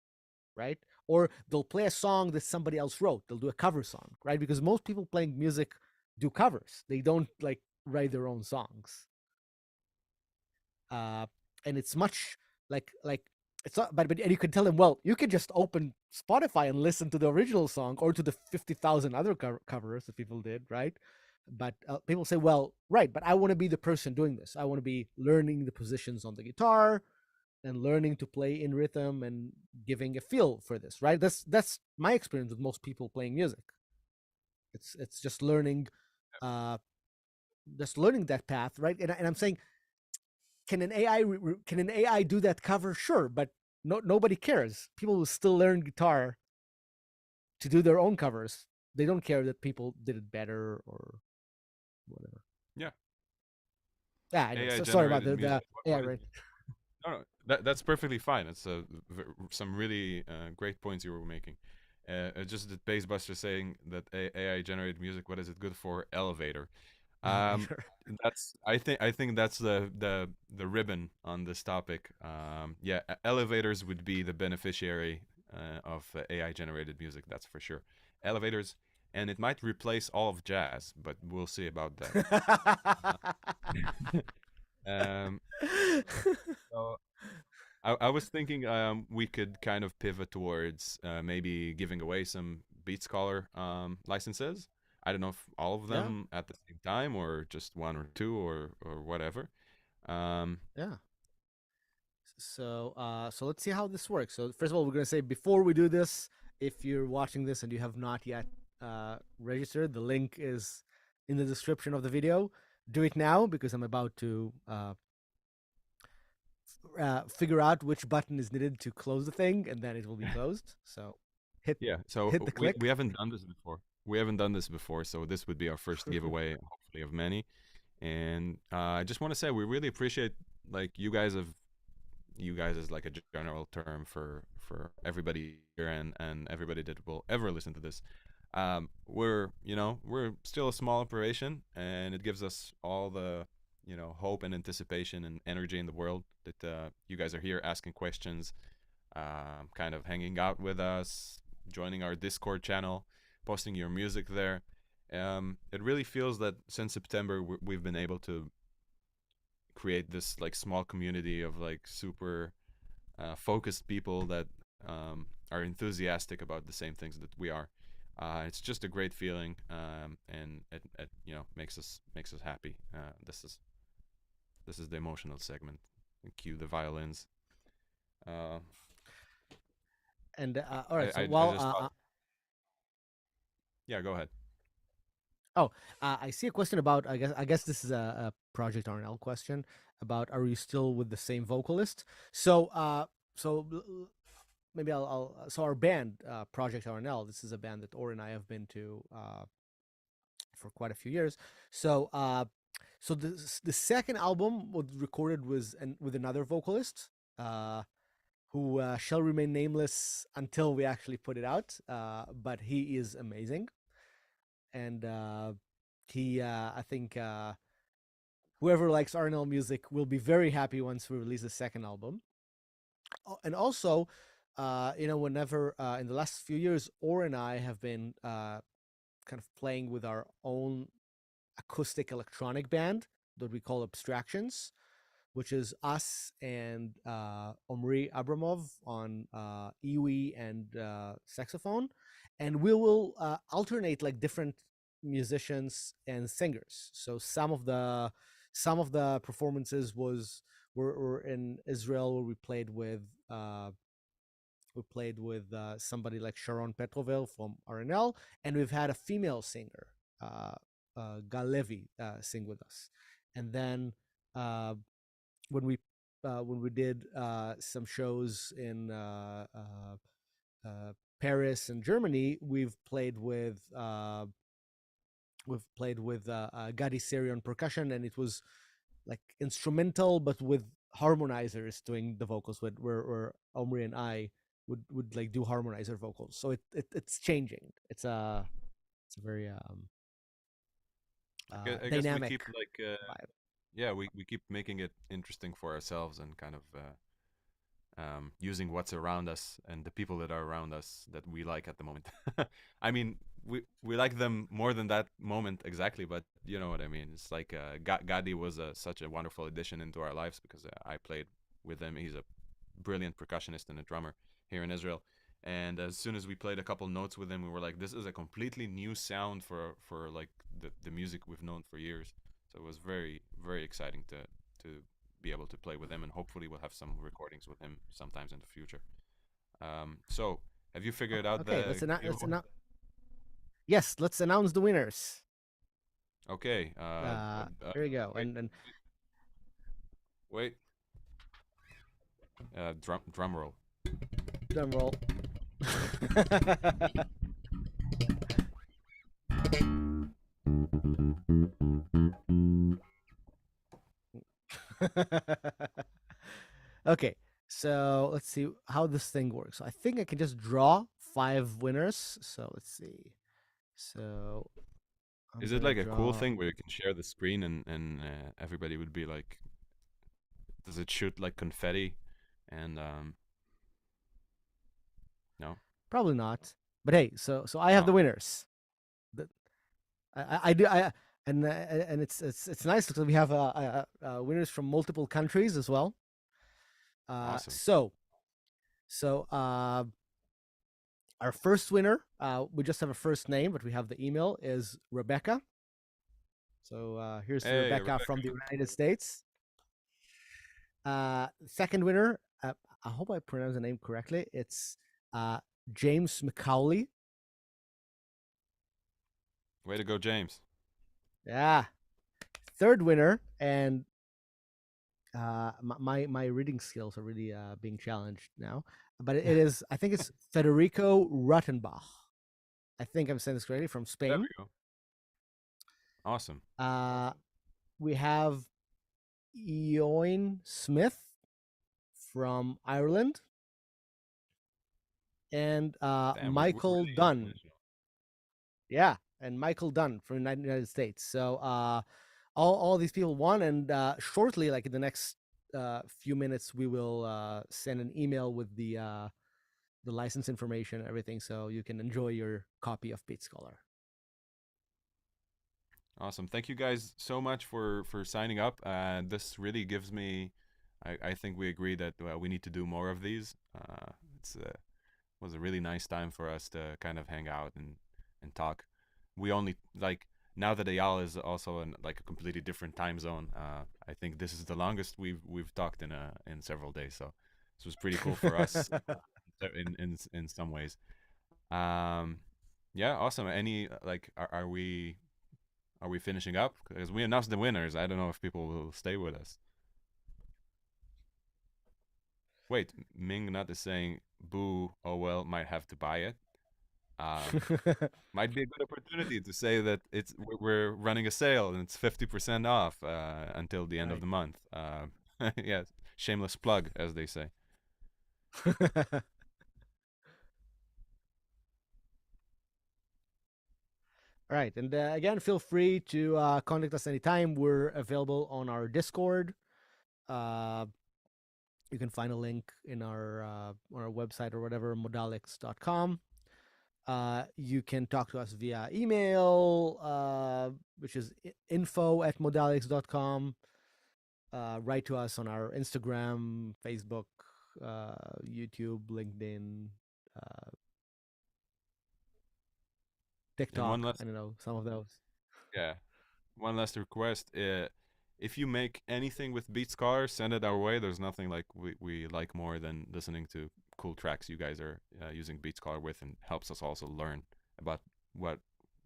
right? Or they'll play a song that somebody else wrote. They'll do a cover song, right? Because most people playing music do covers. They don't like write their own songs. uh, and it's much like it's not, but and you can tell them, well, you can just open Spotify and listen to the original song or to the 50,000 other covers that people did, right? But people say, well, right, but I want to be the person doing this. I want to be learning the positions on the guitar and learning to play in rhythm and giving a feel for this, right? That's my experience with most people playing music. It's uh just learning that path, right? And I'm saying, can an AI do that cover? Sure, but nobody cares. People will still learn guitar to do their own covers. They don't care that people did it better or whatever. Yeah. Yeah, I know. AI So sorry about generated the music. AI, What is right? No, no, that's perfectly fine. It's some really great points you were making. Just the bass buster saying that AI generated music. What is it good for? Elevator. Um, Elevator. that's I think that's the ribbon on this topic. Yeah, elevators would be the beneficiary of AI generated music. That's for sure. Elevators, and it might replace all of jazz, but we'll see about that. um, so I was thinking we could kind of pivot towards maybe giving away some Beat Scholar licenses. I don't know if all of Yeah, them at the same time or just one or two or whatever. Um, yeah. So let's see how this works. So first of all, we're gonna say before we do this, if you're watching this and you have not yet registered, the link is in the description of the video. Do it now because I'm about to figure out which button is needed to close the thing, and then it will be closed. So hit yeah, so hit the we click. haven't done this before. We haven't done this before, so this would be our first giveaway. hopefully of many. And I just want to say we really appreciate like you guys is like a general term for everybody here and everybody that will ever listen to this. We're we're still a small operation, and it gives us all the hope and anticipation and energy in the world that you guys are here asking questions, kind of hanging out with us, joining our Discord channel, posting your music there. It really feels that since September we've been able to create this like small community of like super focused people that are enthusiastic about the same things that we are. It's just a great feeling, and it makes us happy. This is the emotional segment. Cue the violins. Uh, And all right, so I while just thought, yeah, go ahead. oh, I see a question about. I guess this is a Project RNL question about. Are you still with the same vocalist? So maybe I'll. So our band, Project RNL. This is a band that Or and I have been to for quite a few years. So the second album was recorded with another vocalist. Who shall remain nameless until we actually put it out. But he is amazing, and I think whoever likes Arnold music will be very happy once we release the second album. And also, whenever in the last few years, Or and I have been kind of playing with our own acoustic electronic band that we call Abstractions, which is us and Omri Abramov on iwi and saxophone, and we will alternate like different musicians and singers. So some of the performances were in Israel where we played with somebody like Sharon Petrovel from RNL, and we've had a female singer, uh, Gal Levy, sing with us, and then uh, when we did some shows in Paris and Germany, we've played with Gadi Seri on percussion, and it was like instrumental, but with harmonizers doing the vocals. Where Omri and I would like do harmonizer vocals. So it's changing. It's a very I guess we dynamic keep like vibe. yeah, we keep making it interesting for ourselves and kind of using what's around us and the people that are around us that we like at the moment. I mean, we like them more than that moment exactly, but you know what I mean. It's like Gadi was such a wonderful addition into our lives because I played with him. He's a brilliant percussionist and a drummer here in Israel. And as soon as we played a couple notes with him, we were like, "This is a completely new sound for like the music we've known for years." So it was very very exciting to be able to play with him, and hopefully we'll have some recordings with him sometimes in the future. So have you figured out Okay, the giveaway? yes, let's announce the winners. Okay. Here we go. Wait, And wait. Drum roll. drum roll. Okay, so let's see how this thing works. So I think I can just draw 5 winners. So let's see. So I'm Is it gonna like a cool draw. thing where you can share the screen and everybody would be like, does it shoot like confetti? And no. Probably not. But hey, so I have Oh, the winners. The- I do. And it's nice because we have winners from multiple countries as well. Uh, awesome. so so our first winner, we just have a first name, but we have the email is Rebecca. So here's to Hey, Rebecca from the United States. Second winner, I hope I pronounce the name correctly. It's James McCauley. way to go, James. Yeah. Third winner, and my reading skills are really being challenged now. But it is, I think it's Federico Ruttenbach. I think I'm saying this correctly, from There Spain. we go. Awesome. Uh, we have Eoin Smith from Ireland and Damn, we're Michael really Dunn. international. Yeah, and Michael Dunn from the United States. So all these people won, and shortly, like in the next few minutes, we will send an email with the license information and everything, so you can enjoy your copy of Beat Scholar. Awesome. Thank you guys so much for signing up. This really gives me. I think we agree that we need to do more of these. It's was a really nice time for us to kind of hang out and talk. We only like now that Ayala is also in like a completely different time zone. I think this is the longest we've talked in several days. So this was pretty cool for us in some ways. Um, yeah, awesome. Any like are we finishing up? Because we announced the winners. I don't know if people will stay with us. Wait, Ming Nut is saying, "Boo! Oh well, might have to buy it." Um, might be a good opportunity to say that we're running a sale and it's 50% off until the end of Right. the month. Yeah, shameless plug, as they say. All right, and again, feel free to contact us anytime. We're available on our Discord. Uh, you can find a link in our website or whatever, modalics.com. You can talk to us via email, which is info@modalics.com. Write to us on our Instagram, Facebook, YouTube, LinkedIn, uh, And one TikTok. I last, don't know, some of those. yeah, one last request. If you make anything with Beat Scholar, send it our way. There's nothing like we like more than listening to cool tracks you guys are using Beat Scholar with, and helps us also learn about what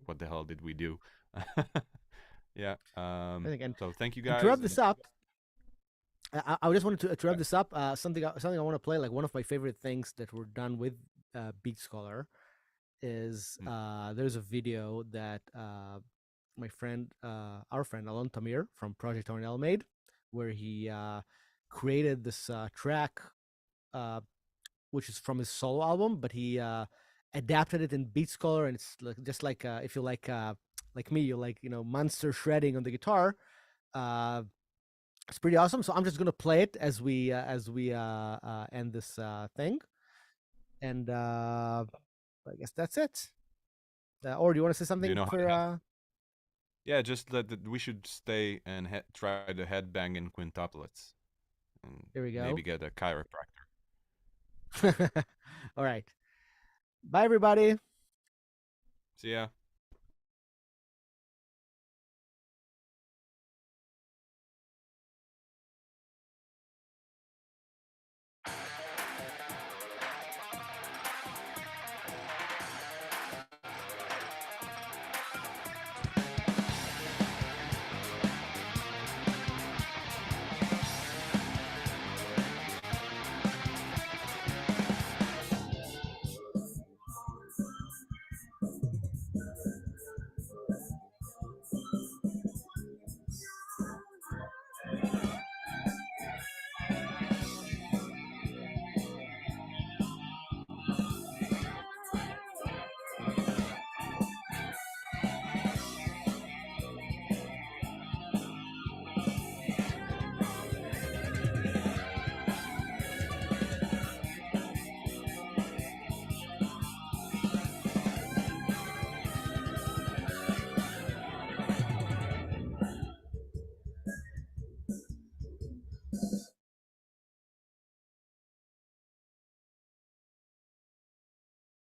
what the hell did we do. Yeah. I think, So thank you and to guys. wrap And this up, I just wanted to wrap this up. Something I want to play. Like one of my favorite things that were done with Beat Scholar is mm, there's a video that our friend Alon Tamir from Project Ornell made, where he created this track, uh, which is from his solo album, but he adapted it in Beat Scholar, and it's like, just like if you like me, you like monster shredding on the guitar. Uh, it's pretty awesome. So I'm just gonna play it as we end this thing, and I guess that's it. Or do you want to say do you something know how for? to head? Yeah, just that we should stay and try to headbang in quintuplets and Here we maybe go. get a chiropractor. All right. Bye, everybody. See ya.